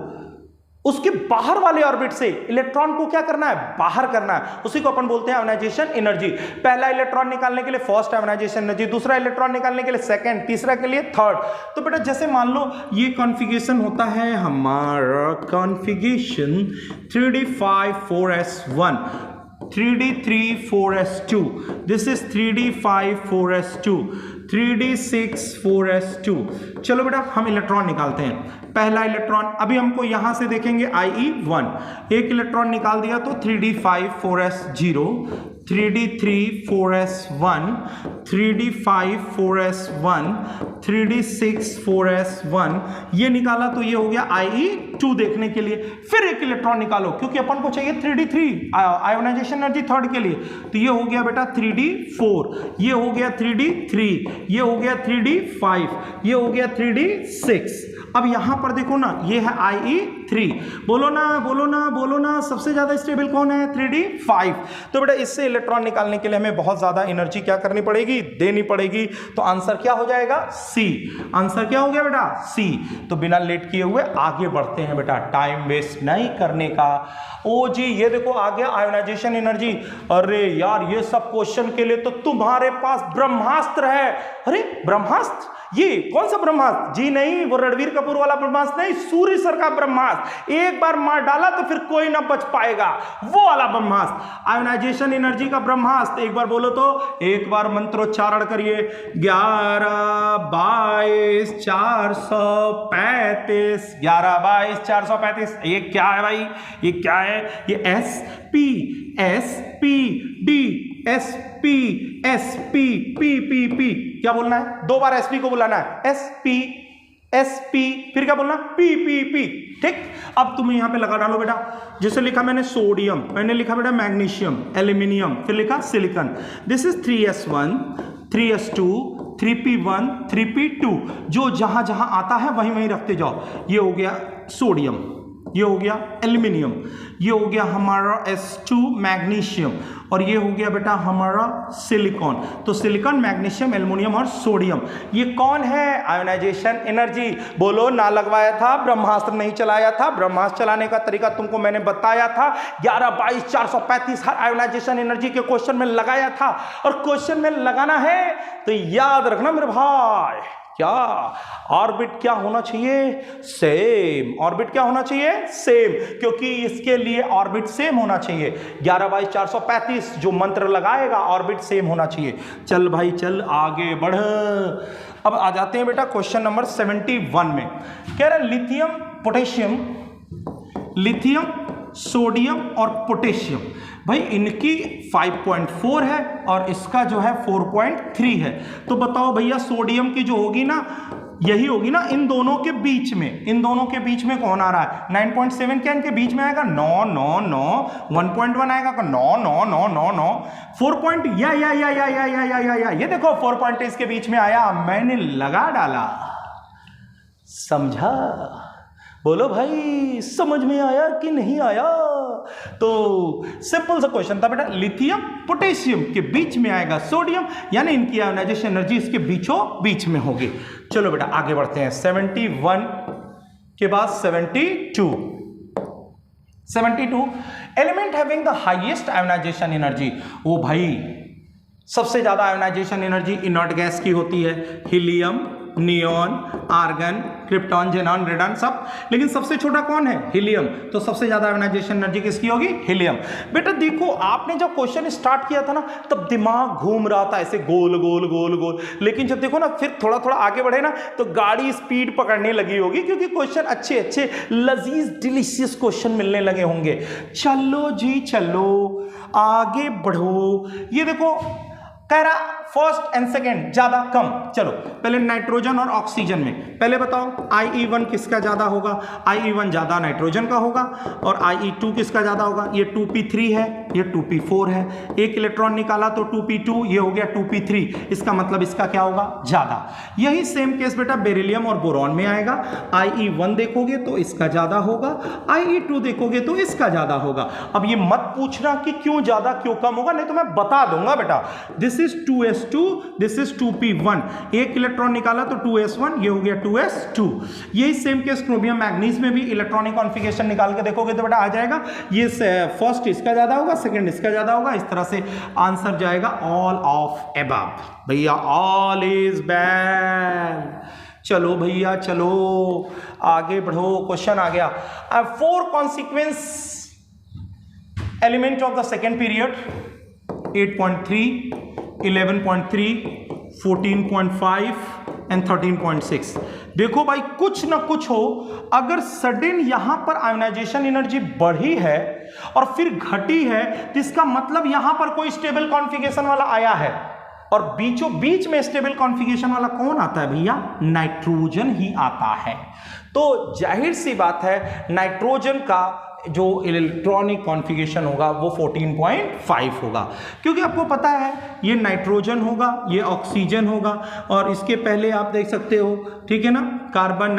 उसके बाहर वाले ऑर्बिट से इलेक्ट्रॉन को क्या करना है, बाहर करना है, उसी को अपन बोलते हैं आयोनाइजेशन एनर्जी। पहला इलेक्ट्रॉन निकालने के लिए फर्स्ट आयोनाइजेशन एनर्जी, दूसरा इलेक्ट्रॉन निकालने के लिए सेकंड, तीसरा के लिए थर्ड। तो बेटा जैसे मान लो ये कॉन्फ़िगरेशन होता है हमारा configuration 3d5 4s1, 3d3 4s2, this is 3d5 4s2, 3d6 4s2। चलो बेटा हम इलेक्ट्रॉन निकालते हैं। पहला इलेक्ट्रॉन अभी हमको यहां से देखेंगे IE1, एक इलेक्ट्रॉन निकाल दिया तो 3d5 4s0, 3d3 4s1, 3d5 4s1, 3d6 4s1, ये निकाला तो ये हो गया IE2 देखने के लिए। फिर एक इलेक्ट्रॉन निकालो क्योंकि अपन को चाहिए 3d3 आयोनाइजेशन एनर्जी थर्ड के लिए, तो ये हो गया बेटा 3d4, ये हो गया 3d3, ये हो गया 3d5, ये हो गया 3d6। अब यहां पर देखो ना, ये है IE3, बोलो ना बोलो ना बोलो ना, सबसे ज्यादा स्टेबल कौन है, 3d5। तो बेटा इससे इलेक्ट्रॉन निकालने के लिए हमें बहुत ज्यादा एनर्जी क्या करनी पड़ेगी, देनी पड़ेगी। तो आंसर क्या हो जाएगा, सी। आंसर क्या हो गया बेटा, सी। तो बिना लेट किए हुए आगे बढ़ते हैं बेटा, टाइम वेस्ट नहीं करने का। ओ जी ये देखो आ गया आयोनाइजेशन एनर्जी। अरे यार ये सब क्वेश्चन के लिए तो तुम्हारे पास ब्रह्मास्त्र है। अरे ब्रह्मास्त्र, ये कौन सा ब्रह्मास्त्र, जी नहीं वो रणबीर कपूर वाला ब्रह्मास्त्र नहीं, सूर्य सर का ब्रह्मास्त्र, एक बार मार डाला तो फिर कोई ना बच पाएगा, वो वाला ब्रह्मास्त्र, आयोनाइजेशन एनर्जी का ब्रह्मास्त्र। एक बार बोलो तो, एक बार मंत्रोच्चारण करिए, 11/22/435, 11/22/435। ये क्या है भाई, ये क्या है, ये SP SP SP क्या बोलना है, दो बार SP को बुलाना है, SP फिर क्या बोलना, P। ठीक, अब तुम यहां पे लगा डालो बेटा, जैसे लिखा मैंने सोडियम, मैंने लिखा बेटा मैग्नीशियम, एल्यूमिनियम, फिर लिखा silicon. This is 3s1 3s2 3p1 3p2, जो जहां जहां आता है वहीं वहीं रखते जाओ। ये हो गया सोडियम, ये हो गया एल्यूमिनियम, ये हो गया हमारा S2 मैग्नीशियम, और ये हो गया बेटा हमारा सिलिकॉन। तो सिलिकॉन, मैग्नीशियम, एल्युमिनियम और सोडियम, ये कौन है, आयोनाइजेशन एनर्जी। बोलो ना लगवाया था, ब्रह्मास्त्र नहीं चलाया था, ब्रह्मास्त्र चलाने का तरीका तुमको मैंने बताया था, 11/22/435 हर आयोनाइजेशन एनर्जी के क्वेश्चन में लगाया था। और क्वेश्चन में लगाना है तो याद रखना मेरे भाई, क्या ऑर्बिट क्या होना चाहिए, सेम। ऑर्बिट क्या होना चाहिए, सेम, क्योंकि इसके लिए ऑर्बिट सेम होना चाहिए। 11/435 जो मंत्र लगाएगा ऑर्बिट सेम होना चाहिए। चल भाई चल आगे बढ़। अब आ जाते हैं बेटा क्वेश्चन नंबर 71 में। कह रहा है लिथियम पोटेशियम, लिथियम सोडियम और पोटेशियम, भाई इनकी 5.4 है और इसका जो है 4.3 है। तो बताओ भैया सोडियम की जो होगी ना, यही होगी ना इन दोनों के बीच में, इन दोनों के बीच में कौन आ रहा है, 9.7 क्या इनके बीच में आएगा, 9 9 9, 1.1 आएगा 9 9 9 9 9, 4 पॉइंट या ये देखो 4 पॉइंट इसके बीच में आया, मैंने लगा डाला, समझा। बोलो भाई समझ में आया कि नहीं आया। तो सिंपल सा क्वेश्चन था बेटा, लिथियम पोटेशियम के बीच में आएगा सोडियम, यानी इनकी आयोनाइजेशन एनर्जी इसके बीचों बीच में होगी। चलो बेटा आगे बढ़ते हैं, 71 के बाद 72 element having the highest ionisation energy. ओ भाई सबसे ज्यादा आयोनाइजेशन एनर्जी इनर्ट गैस की होती है, helium, neon, argon, krypton, xenon, radon सब, लेकिन सबसे छोटा कौन है? हीलियम। तो सबसे ज्यादा आयोनाइजेशन एनर्जी किसकी होगी? हीलियम। बेटा देखो, आपने जब क्वेश्चन स्टार्ट किया था ना, तब दिमाग घूम रहा था ऐसे गोल गोल गोल गोल, लेकिन जब देखो ना फिर थोड़ा थोड़ा आगे बढ़े ना, तो गाड़ी स्पीड पकड़ने लगी होगी, क्योंकि क्वेश्चन अच्छे अच्छे लजीज डिलीशियस क्वेश्चन मिलने लगे होंगे। चलो जी चलो, आगे बढ़ो। ये देखो कह रहा फर्स्ट एंड सेकेंड ज्यादा कम। चलो पहले नाइट्रोजन और ऑक्सीजन में पहले बताओ, IE1 किसका ज्यादा होगा? IE1 ज्यादा नाइट्रोजन का होगा। और IE2 किसका ज्यादा होगा? ये 2p3 है, ये 2p4 है। एक इलेक्ट्रॉन निकाला तो 2p2, ये हो गया 2p3, इसका मतलब इसका क्या होगा? ज्यादा। यही सेम केस बेटा बेरिलियम और बोरॉन में आएगा। IE1 देखोगे तो इसका ज्यादा होगा, IE2 देखोगे तो इसका ज्यादा होगा। अब ये मत पूछना कि क्यों ज्यादा क्यों कम होगा, नहीं तो मैं बता दूंगा बेटा। This is 2s2, this is 2p1। एक इलेक्ट्रॉन निकाला तो 2s1, ये हो गया 2s2। यही सेम केस क्रोमियम मैग्नीज में भी इलेक्ट्रॉनिक कॉन्फ़िगरेशन निकाल के देखोगे तो बेटा आ जाएगा, ये फर्स्ट इसका ज्यादा होगा, सेकंड इसका ज्यादा होगा। इस तरह से आंसर जाएगा ऑल ऑफ एबव। भैया ऑल इज बैड। चलो भैया चलो, आगे बढ़ो। क्वेश्चन आ गया, 4 consequence element of the second period, 8.3, 11.3, 14.5 and 13.6। देखो भाई, कुछ ना कुछ हो, अगर सडन यहां पर आयोनाइजेशन एनर्जी बढ़ी है और फिर घटी है, तो इसका मतलब यहां पर कोई स्टेबल कॉन्फ़िगरेशन वाला आया है। और बीचों बीच में स्टेबल कॉन्फ़िगरेशन वाला कौन आता है भैया? नाइट्रोजन ही आता है। तो जाहिर सी बात है, नाइट्रोजन का जो इलेक्ट्रॉनिक कॉन्फ़िगरेशन होगा वो 14.5 होगा, क्योंकि आपको पता है ये नाइट्रोजन होगा, ये ऑक्सीजन होगा, और इसके पहले आप देख सकते हो, ठीक है ना, carbon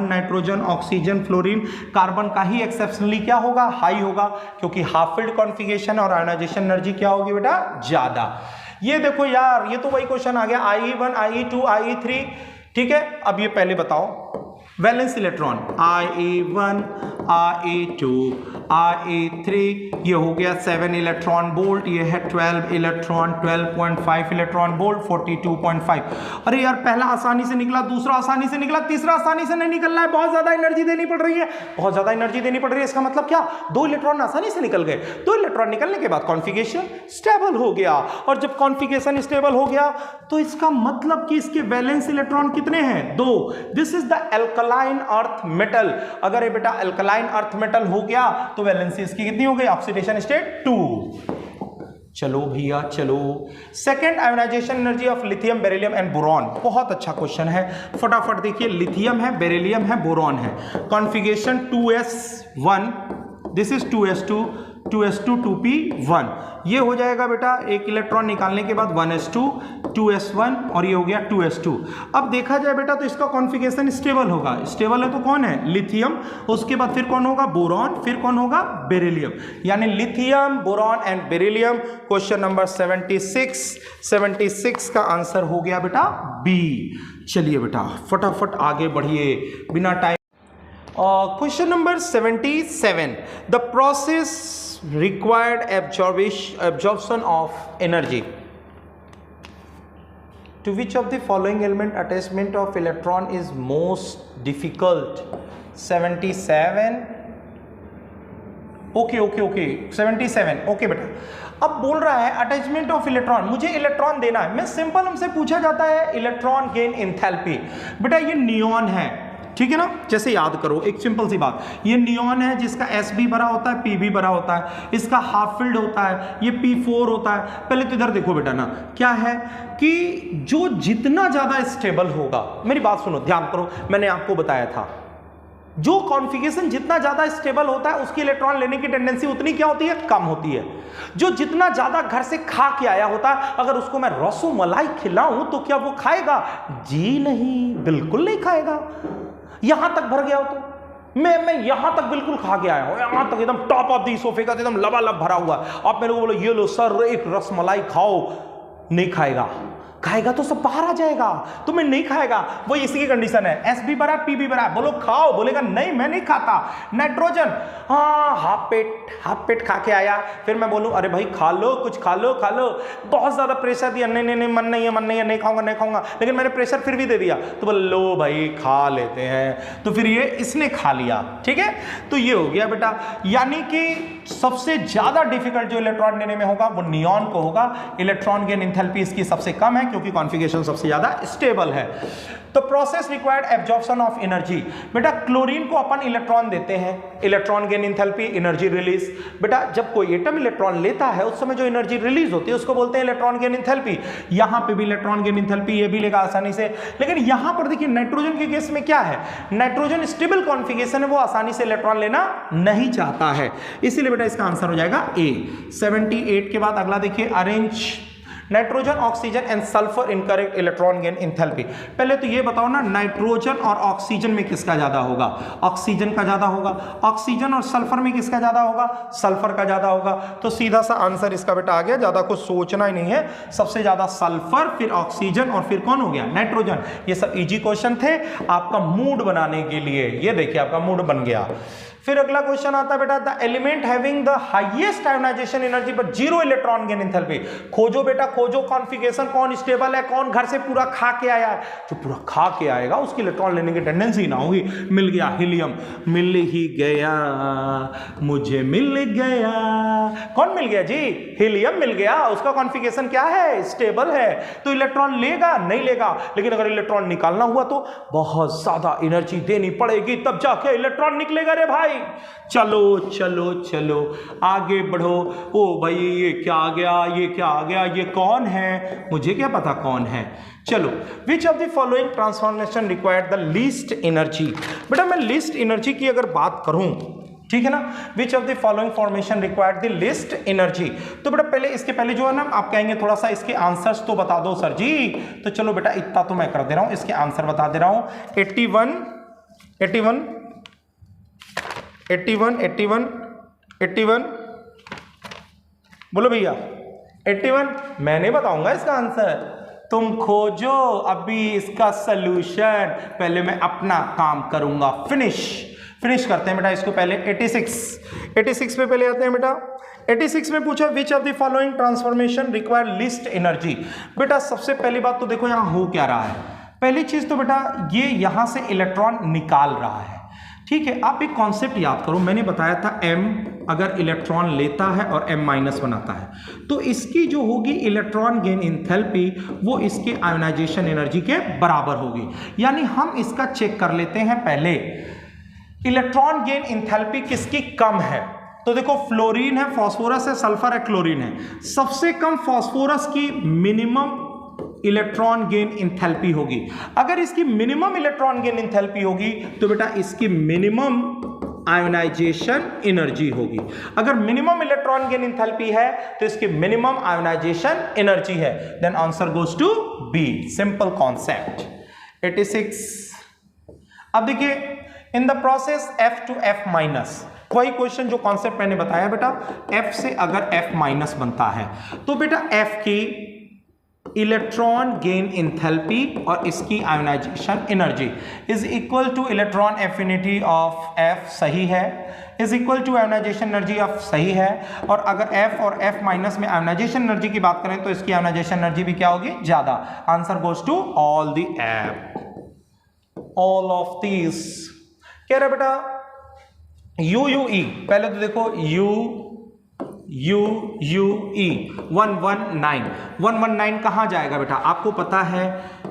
nitrogen, oxygen, fluorine. Carbon का ही एक्सेप्शनली क्या होगा? हाई होगा, क्योंकि हाफ फिल्ड कॉन्फ़िगरेशन और आयोनाइजेशन एनर्जी क्या होगी बेटा? ज्यादा। ये देखो यार, ये तो वही क्वेश्चन आ गया, IE1, IE2, IE3, ठीक है। अब ये पहले बताओ valence electron, IE1, IE2, IE3, ये हो गया 7 इलेक्ट्रॉन वोल्ट, ये है 12 इलेक्ट्रॉन, 12.5 इलेक्ट्रॉन वोल्ट, 42.5। अरे यार, पहला आसानी से निकला, दूसरा आसानी से निकला, तीसरा आसानी से नहीं निकल रहा है, बहुत ज्यादा एनर्जी देनी पड़ रही है, बहुत ज्यादा एनर्जी देनी पड़ रही है। इसका मतलब क्या? 2 इलेक्ट्रॉन आसानी से निकल गए। 2 इलेक्ट्रॉन निकलने के बाद कॉन्फ़िगरेशन स्टेबल हो गया, और जब कॉन्फ़िगरेशन स्टेबल हो गया तो इसका मतलब कि इसके वैलेंस इलेक्ट्रॉन कितने हैं? 2। This is the alkaline earth metal. अगर ये बेटा एल्कलाइन अर्थ मेटल हो गया तो वैलेंसी इसकी कितनी हो गई? Oxidation state 2। चलो भैया चलो, second ionization energy of lithium, beryllium and boron. बहुत अच्छा क्वेश्चन है, फटाफट देखिए। लिथियम है, बेरिलियम है, बोरॉन है। Configuration 2s1, this is 2s2, 2s2, 2p1। ये हो जाएगा बेटा, एक इलेक्ट्रॉन निकालने के बाद 1s2, 2s1, और ये हो गया 2s2। अब देखा जाए बेटा तो इसका कॉन्फ़िगरेशन स्टेबल होगा। स्टेबल है तो कौन है? लिथियम। उसके बाद फिर कौन होगा? बोरॉन। फिर कौन होगा? बेरिलियम। यानी lithium, boron and beryllium. Question number 76 का आंसर हो गया बेटा बी। चलिए बेटा फटाफट आगे बढ़िए बिना time. Question number 77. The process required absorption of energy. To which of the following element attachment of electron is most difficult? 77. Okay 77। Okay बेटा, अब बोल रहा है अटैचमेंट ऑफ इलेक्ट्रॉन, मुझे इलेक्ट्रॉन देना है। मैं सिंपल, हमसे पूछा जाता है इलेक्ट्रॉन गेन एंथैल्पी। बेटा ये नियॉन है, ठीक है ना। जैसे याद करो एक सिंपल सी बात, ये नियॉन है जिसका S भी भरा होता है, P भी भरा होता है, इसका हाफ फील्ड होता है, ये P4 होता है। पहले तो इधर देखो बेटा ना, क्या है कि जो जितना ज्यादा स्टेबल होगा, मेरी बात सुनो ध्यान करो, मैंने आपको बताया था जो कॉन्फ़िगरेशन जितना ज्यादा स्टेबल होता है उसकी इलेक्ट्रॉन लेने की टेंडेंसी उतनी क्या होती है? कम होती है। जो जितना ज्यादा घर से खा के आया होता है, अगर उसको मैं रसोमलाई खिलाऊं तो क्या वो खाएगा? जी नहीं, बिल्कुल नहीं खाएगा। यहां तक भर गया हो तो मैं यहां तक बिल्कुल खा के आया हूं, यहां तक एकदम टॉप ऑफ दी सोफे का एकदम लबालब भरा हुआ। आप मेरे को बोलो ये लो सर एक रसमलाई खाओ, नहीं खाएगा। खाएगा तो सब बाहर आ जाएगा, तुम्हें नहीं खाएगा, वो इसी की कंडीशन है। एस भी बड़ा पी भी बड़ा, बोलो खाओ, बोलेगा नहीं मैं नहीं खाता। नाइट्रोजन, हाँ हाफ पेट खा के आया, फिर मैं बोलूं अरे भाई खा लो, कुछ खा लो, बहुत ज्यादा प्रेशर दिया, नहीं मन नहीं है, नहीं खाऊंगा, लेकिन मैंने प्रेशर फिर भी दे दिया, तो बोल लो भाई खा लेते हैं, तो फिर ये इसने खा लिया, ठीक है। तो ये हो गया बेटा, यानी कि सबसे ज्यादा डिफिकल्ट जो इलेक्ट्रॉन लेने में होगा वो नियॉन को होगा। इलेक्ट्रॉन गेन एंथैल्पी इसकी सबसे कम है क्योंकि कॉन्फ़िगरेशन सबसे ज्यादा स्टेबल है। तो process required absorption of energy, बेटा क्लोरीन को अपन इलेक्ट्रॉन देते हैं, electron gain enthalpy, energy release. बेटा जब कोई एटम इलेक्ट्रॉन लेता है उस समय जो एनर्जी रिलीज होती है उसको बोलते हैं इलेक्ट्रॉन गेन एंथैल्पी। यहां पे भी इलेक्ट्रॉन गेन एंथैल्पी ये भी लेगा आसानी से, लेकिन यहां पर देखिए नाइट्रोजन के केस में क्या है, नाइट्रोजन स्टेबल कॉन्फ़िगरेशन है, वो आसानी से इलेक्ट्रॉन लेना नहीं चाहता है, इसीलिए बेटा इसका आंसर हो जाएगा ए। 78 के बाद अगला देखिए, arrange nitrogen, oxygen and sulphur in correct electron gain enthalpy. पहले तो ये बताओ ना, नाइट्रोजन और ऑक्सीजन में किसका ज्यादा होगा? ऑक्सीजन का ज्यादा होगा। ऑक्सीजन और सल्फर में किसका ज्यादा होगा? सल्फर का ज्यादा होगा। तो सीधा सा आंसर इसका बेटा आ गया, ज्यादा कुछ सोचना ही नहीं है, सबसे ज्यादा सल्फर, फिर ऑक्सीजन और फिर कौन हो गया? नाइट्रोजन। ये सब इजी क्वेश्चन थे आपका मूड बनाने के लिए, ये देखिए आपका मूड बन गया। फिर अगला क्वेश्चन आता है बेटा, the element having the highest ionisation energy but zero electron gain enthalpy. खोजो बेटा खोजो, कॉन्फ़िगरेशन कौन स्टेबल है, कौन घर से पूरा खा के आया है। जो पूरा खा के आएगा उसकी इलेक्ट्रॉन लेने की टेंडेंसी ना होगी। मिल गया हीलियम, मिल ही गया मुझे, मिल गया। कौन मिल गया जी? हीलियम मिल गया। उसका कॉन्फ़िगरेशन क्या है? स्टेबल है, तो इलेक्ट्रॉन लेगा नहीं लेगा, लेकिन अगर इलेक्ट्रॉन निकालना हुआ तो बहुत ज्यादा एनर्जी देनी पड़ेगी, तब जाके इलेक्ट्रॉन निकलेगा रे भाई। चलो चलो चलो आगे बढ़ो। ओ भाई ये क्या आ गया, ये क्या आ गया, ये कौन है? मुझे क्या पता कौन है। चलो, विच of the following transformation required the least energy. बेटा मैं लीस्ट एनर्जी की अगर बात करूं, ठीक है ना, विच of the following formation required the least energy, तो बेटा पहले इसके पहले जो है ना आप कहेंगे थोड़ा सा इसके आंसर्स तो बता दो सर जी। तो चलो बेटा इतना तो मैं कर दे रहा हूं, इसके आंसर बता दे रहा हूं। 81 बोलो भैया 81। मैं नहीं बताऊंगा इसका आंसर, तुम खोजो अभी इसका सलूशन, पहले मैं अपना काम करूंगा। फिनिश करते हैं बेटा इसको पहले। 86 पे पहले आते हैं बेटा। 86 में पूछा विच of the following transformation require least energy. बेटा सबसे पहली बात तो देखो यहां हो क्या रहा है। पहली चीज तो बेटा ये यहां से इलेक्ट्रॉन निकाल रहा है, ठीक है। आप एक कॉन्सेप्ट याद करो, मैंने बताया था m अगर इलेक्ट्रॉन लेता है और m माइनस बनाता है तो इसकी जो होगी इलेक्ट्रॉन गेन एंथैल्पी वो इसके आयोनाइजेशन एनर्जी के बराबर होगी। यानी हम इसका चेक कर लेते हैं पहले, इलेक्ट्रॉन गेन एंथैल्पी किसकी कम है। तो देखो फ्लोरीन है, फास्फोरस है, सल्फर है, क्लोरीन है। सबसे कम फास्फोरस की मिनिमम इलेक्ट्रॉन गेन एंथैल्पी होगी। अगर इसकी मिनिमम इलेक्ट्रॉन गेन एंथैल्पी होगी तो बेटा इसकी मिनिमम आयोनाइजेशन एनर्जी होगी। अगर मिनिमम इलेक्ट्रॉन गेन एंथैल्पी है तो इसकी मिनिमम आयोनाइजेशन एनर्जी है। Then answer goes to B, simple concept. 86। अब देखिए in the process F to F minus, वही क्वेश्चन जो कॉन्सेप्ट मैंने बताया बेटा, F से अगर F माइनस बनता है तो बेटा F की इलेक्ट्रॉन गेन एंथैल्पी और इसकी ionization energy is equal to electron affinity of F, सही है, is equal to ionization energy of, सही है। और अगर F और F माइनस में आयोनाइजेशन एनर्जी की बात करें तो इसकी आयोनाइजेशन एनर्जी भी क्या होगी? ज्यादा। Answer goes to all the F, all of this. कह रहा बेटा UUE, पहले तो देखो UUE 119 कहाँ जाएगा बेटा? आपको पता है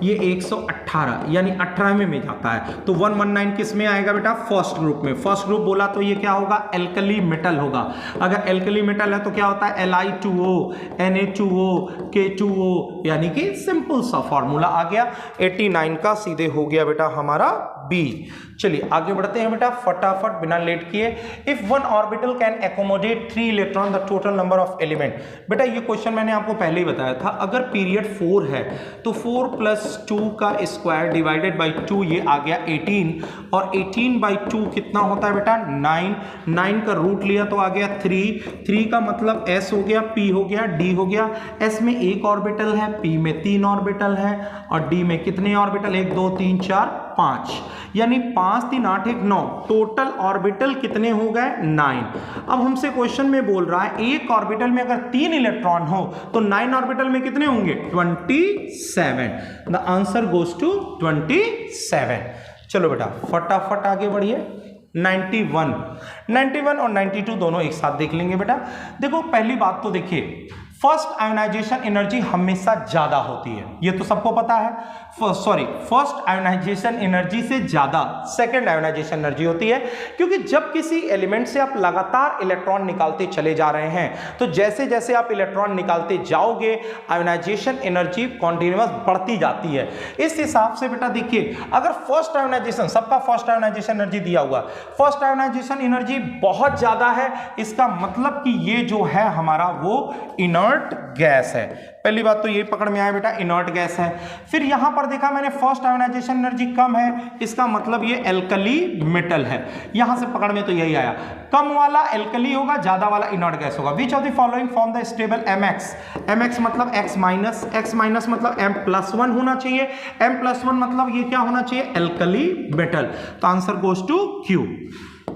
ये 118 यानी 18वें में जाता है, तो 119 किस में आएगा बेटा? फर्स्ट ग्रुप में। फर्स्ट ग्रुप बोला तो ये क्या होगा? एल्कली मेटल होगा। अगर एल्कली मेटल है तो क्या होता है? Li2O, Na2O, K2O, यानी कि सिंपल सा फॉर्मूला आ गया। 89 का सीधे हो गया बेटा हमारा बी। चलिए आगे बढ़ते हैं बेटा फटाफट बिना लेट किए। If one orbital can accommodate 3 electron the total number of element. बेटा ये क्वेश्चन मैंने आपको पहले ही बताया था, अगर पीरियड 4 है तो 4 + 2 का स्क्वायर डिवाइडेड बाई 2, ये आ गया 18, और 18/2 कितना होता है बेटा 9, 9 का रूट लिया तो आ गया 3 का मतलब s हो गया, p हो गया, d हो गया। s में एक ऑर्बिटल है, p में 3 ऑर्बिटल है, और d में कितने ऑर्बिटल 1 2 3 4 5, यानी 5 3 8 1 9, टोटल ऑर्बिटल कितने हो गए 9। अब हमसे क्वेश्चन में बोल रहा है एक ऑर्बिटल में अगर 3 इलेक्ट्रॉन हो तो 9 ऑर्बिटल में कितने होंगे 27। The answer goes to 27। चलो बेटा फटाफट आगे बढ़िए। 91 और 92 दोनों एक साथ देख लेंगे बेटा। देखो पहली बात तो देखिए, फर्स्ट आयोनाइजेशन एनर्जी हमेशा ज्यादा होती है, ये तो सबको पता है। फर्स्ट आयोनाइजेशन एनर्जी से ज्यादा सेकंड आयोनाइजेशन एनर्जी होती है, क्योंकि जब किसी एलिमेंट से आप लगातार इलेक्ट्रॉन निकालते चले जा रहे हैं तो जैसे जैसे आप इलेक्ट्रॉन निकालते जाओगे आयोनाइजेशन एनर्जी कॉन्टिन्यूअस बढ़ती जाती है। इस हिसाब से बेटा देखिए, अगर फर्स्ट आयोनाइजेशन, सबका फर्स्ट आयोनाइजेशन एनर्जी दिया हुआ, फर्स्ट आयोनाइजेशन एनर्जी बहुत ज्यादा है, इसका मतलब कि ये जो है हमारा वो इनर्ट गैस है। पहली बात तो ये पकड़ में आया बेटा, इनर्ट गैस है। फिर यहां पर देखा मैंने फर्स्ट आयोनाइजेशन एनर्जी कम है, इसका मतलब ये एल्कली मेटल है। यहां से पकड़ में तो यही आया, कम वाला एल्कली होगा, ज्यादा वाला इनर्ट गैस होगा। विच of the following form the stable mx। mx मतलब x माइनस मतलब m+1 होना चाहिए, m+1 मतलब ये क्या होना चाहिए एल्कली मेटल। तो आंसर गोज टू Q।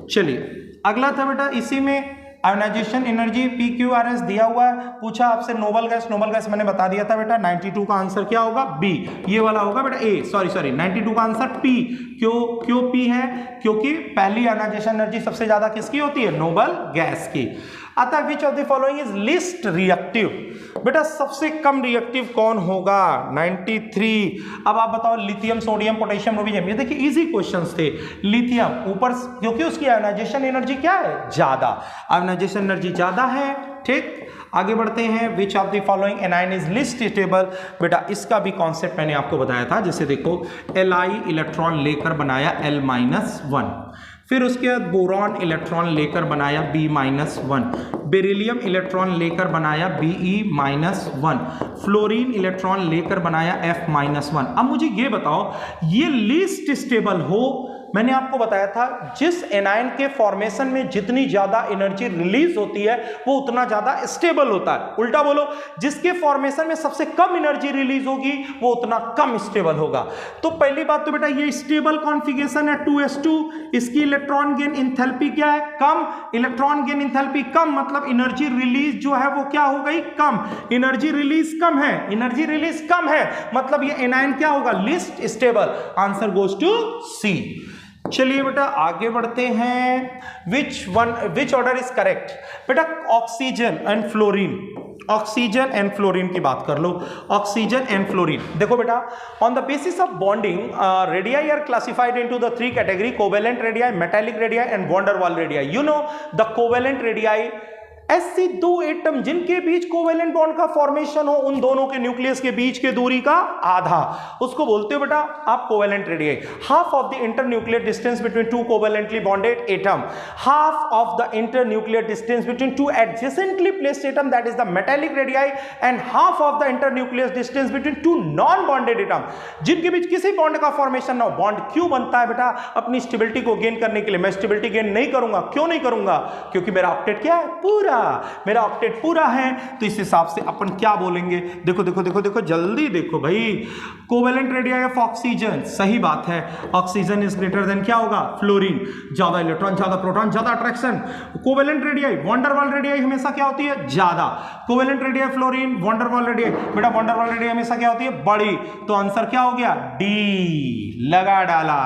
चलिए अगला था बेटा, इसी में आयोनाइजेशन एनर्जी PQRS दिया हुआ है, पूछा आपसे नोबल गैस मैंने बता दिया था बेटा। 92 का आंसर क्या होगा B, ये वाला होगा बेटा A, सॉरी 92 का आंसर P। क्यों P है, क्योंकि पहली आयोनाइजेशन एनर्जी सबसे ज्यादा किसकी होती है नोबल गैस की। अतः विच of the following is least reactive. बेटा सबसे कम रिएक्टिव कौन होगा 93। अब आप बताओ लिथियम, सोडियम, पोटेशियम, रूबिडियम, ये देखिए इजी क्वेश्चंस थे। लिथियम ऊपर, क्योंकि उसकी आयोनाइजेशन एनर्जी क्या है ज्यादा, आयोनाइजेशन एनर्जी ज्यादा है। ठीक, आगे बढ़ते हैं। विच of the following anion is least stable. बेटा इसका भी कॉन्सेप्ट मैंने आपको बताया था, जैसे देखो Li इलेक्ट्रॉन लेकर बनाया L-1, फिर उसके बाद बोरॉन इलेक्ट्रॉन लेकर बनाया B-1, बेरिलियम इलेक्ट्रॉन लेकर बनाया Be-1, फ्लोरीन इलेक्ट्रॉन लेकर बनाया F-1। अब मुझे ये बताओ, ये लीस्ट स्टेबल हो, मैंने आपको बताया था जिस एनायन के फॉर्मेशन में जितनी ज्यादा एनर्जी रिलीज होती है वो उतना ज्यादा स्टेबल होता है। उल्टा बोलो, जिसके फॉर्मेशन में सबसे कम एनर्जी रिलीज होगी वो उतना कम स्टेबल होगा। तो पहली बात तो बेटा ये स्टेबल कॉन्फ़िगरेशन है 2s2, इसकी इलेक्ट्रॉन गेन एंथैल्पी क्या है कम, इलेक्ट्रॉन गेन एंथैल्पी कम मतलब एनर्जी रिलीज जो है वो क्या हो गई कम, एनर्जी रिलीज कम है, एनर्जी रिलीज कम है मतलब ये एनायन क्या होगा least stable. Answer goes to C। चलिए बेटा आगे बढ़ते हैं। Which order is correct. बेटा oxygen and fluorine, oxygen and fluorine की बात कर लो। ऑक्सीजन एंड फ्लोरीन देखो बेटा, on the basis of bonding radii are classified into the 3 category, covalent radii, metallic radii and van der Waals radii. You know the covalent radii ऐसे दो atom जिनके बीच कोवेलेंट बॉन्ड का formation हो, उन दोनों के न्यूक्लियस के बीच के दूरी का आधा, उसको बोलते हो बेटा आप covalent radii. Half of the internuclear distance between two covalently bonded atom, half of the internuclear distance between two adjacently placed atom that is the metallic radii, and half of the internuclear distance between two non bonded atom जिनके बीच किसी bond का formation ना हो। Bond क्यों बनता है बेटा, अपनी स्टेबिलिटी को गेन करने के लिए। मैं स्टेबिलिटी गेन नहीं करूंगा, क्यों नहीं करूंगा, क्योंकि मेरा ऑक्टेट क्या है पूरा, मेरा ऑक्टेट पूरा है। तो इस हिसाब से अपन क्या बोलेंगे, देखो देखो देखो देखो जल्दी देखो भाई, कोवेलेंट रेडियाई ऑफ ऑक्सीजन, सही बात है, ऑक्सीजन इज ग्रेटर देन क्या होगा फ्लोरीन, ज्यादा इलेक्ट्रॉन ज्यादा प्रोटॉन ज्यादा attraction. Covalent radii, van der Waals radii हमेशा क्या होती है ज्यादा, covalent radii fluorine, van der Waals radii, बेटा वॉन डेर वाल रेडियाई हमेशा क्या होती है बड़ी। तो आंसर क्या हो गया डी, लगा डाला।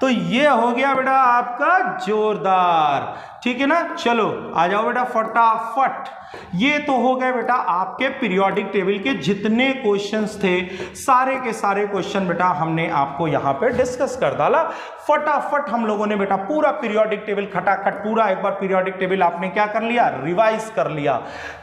तो ये हो गया बेटा आपका जोरदार, ठीक है ना। चलो आ जाओ बेटा फटाफट ये तो हो गए बेटा आपके पीरियोडिक टेबल के जितने क्वेश्चंस थे, सारे के सारे क्वेश्चन बेटा हमने आपको यहां पे डिस्कस कर डाला। फटाफट हम लोगों ने बेटा पूरा पीरियोडिक टेबल खटाखट पूरा एक बार पीरियोडिक टेबल आपने क्या कर लिया, रिवाइज कर लिया।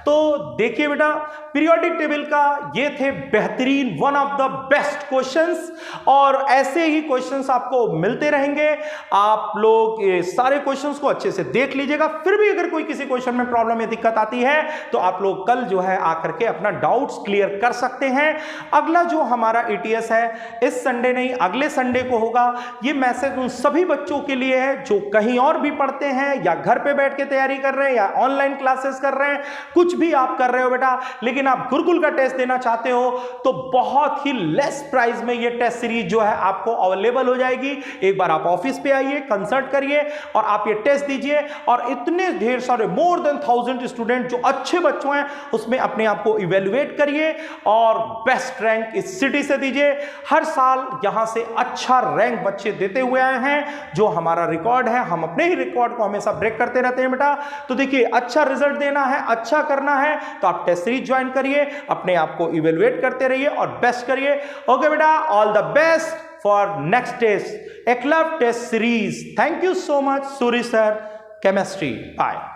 तो देखिए बेटा पीरियोडिक टेबल का ये थे बेहतरीन, one of the best questions, और ऐसे ही क्वेश्चंस आपको मिलते रहेंगे। आप लोग ये सारे क्वेश्चंस को अच्छे से देख लीजिएगा। फिर भी अगर कोई किसी क्वेश्चन में प्रॉब्लम या दिक्कत आती है तो आप लोग कल जो है आकर के अपना डाउट्स क्लियर कर सकते हैं। अगला जो हमारा ETS है इस संडे नहीं अगले संडे को होगा। ये मैसेज उन सभी बच्चों के लिए है जो कहीं और भी पढ़ते हैं या घर पे बैठ के तैयारी कर रहे हैं या ऑनलाइन क्लासेस कर रहे हैं, कुछ भी आप कर रहे हो बेटा, लेकिन आप गुरुकुल का टेस्ट देना चाहते हो तो बहुत ही लेस प्राइस में ये टेस्ट सीरीज जो है आपको अवेलेबल हो जाएगी। एक बार आप ऑफिस पे आइए, कंसल्ट करिए और आप ये टेस्ट दीजिए, और इतने ढेर सारे मोर देन 1000 स्टूडेंट जो अच्छे बच्चों हैं उसमें अपने आप को इवेलुएट करिए और बेस्ट रैंक इस सिटी से दीजिए। हर साल यहां से अच्छा रैंक बच्चे देते हुए आए हैं, जो हमारा रिकॉर्ड है, हम अपने ही रिकॉर्ड को हमेशा ब्रेक करते रहते हैं बेटा। तो देखिए अच्छा रिजल्ट देना है, अच्छा करना है तो आप टेस्ट सीरीज ज्वाइन करिए, अपने आप को इवेलुएट करते रहिए और बेस्ट करिए। ओके बेटा, all the best for next test, Eklavya test series. Thank you so much Suri sir, chemistry. Bye.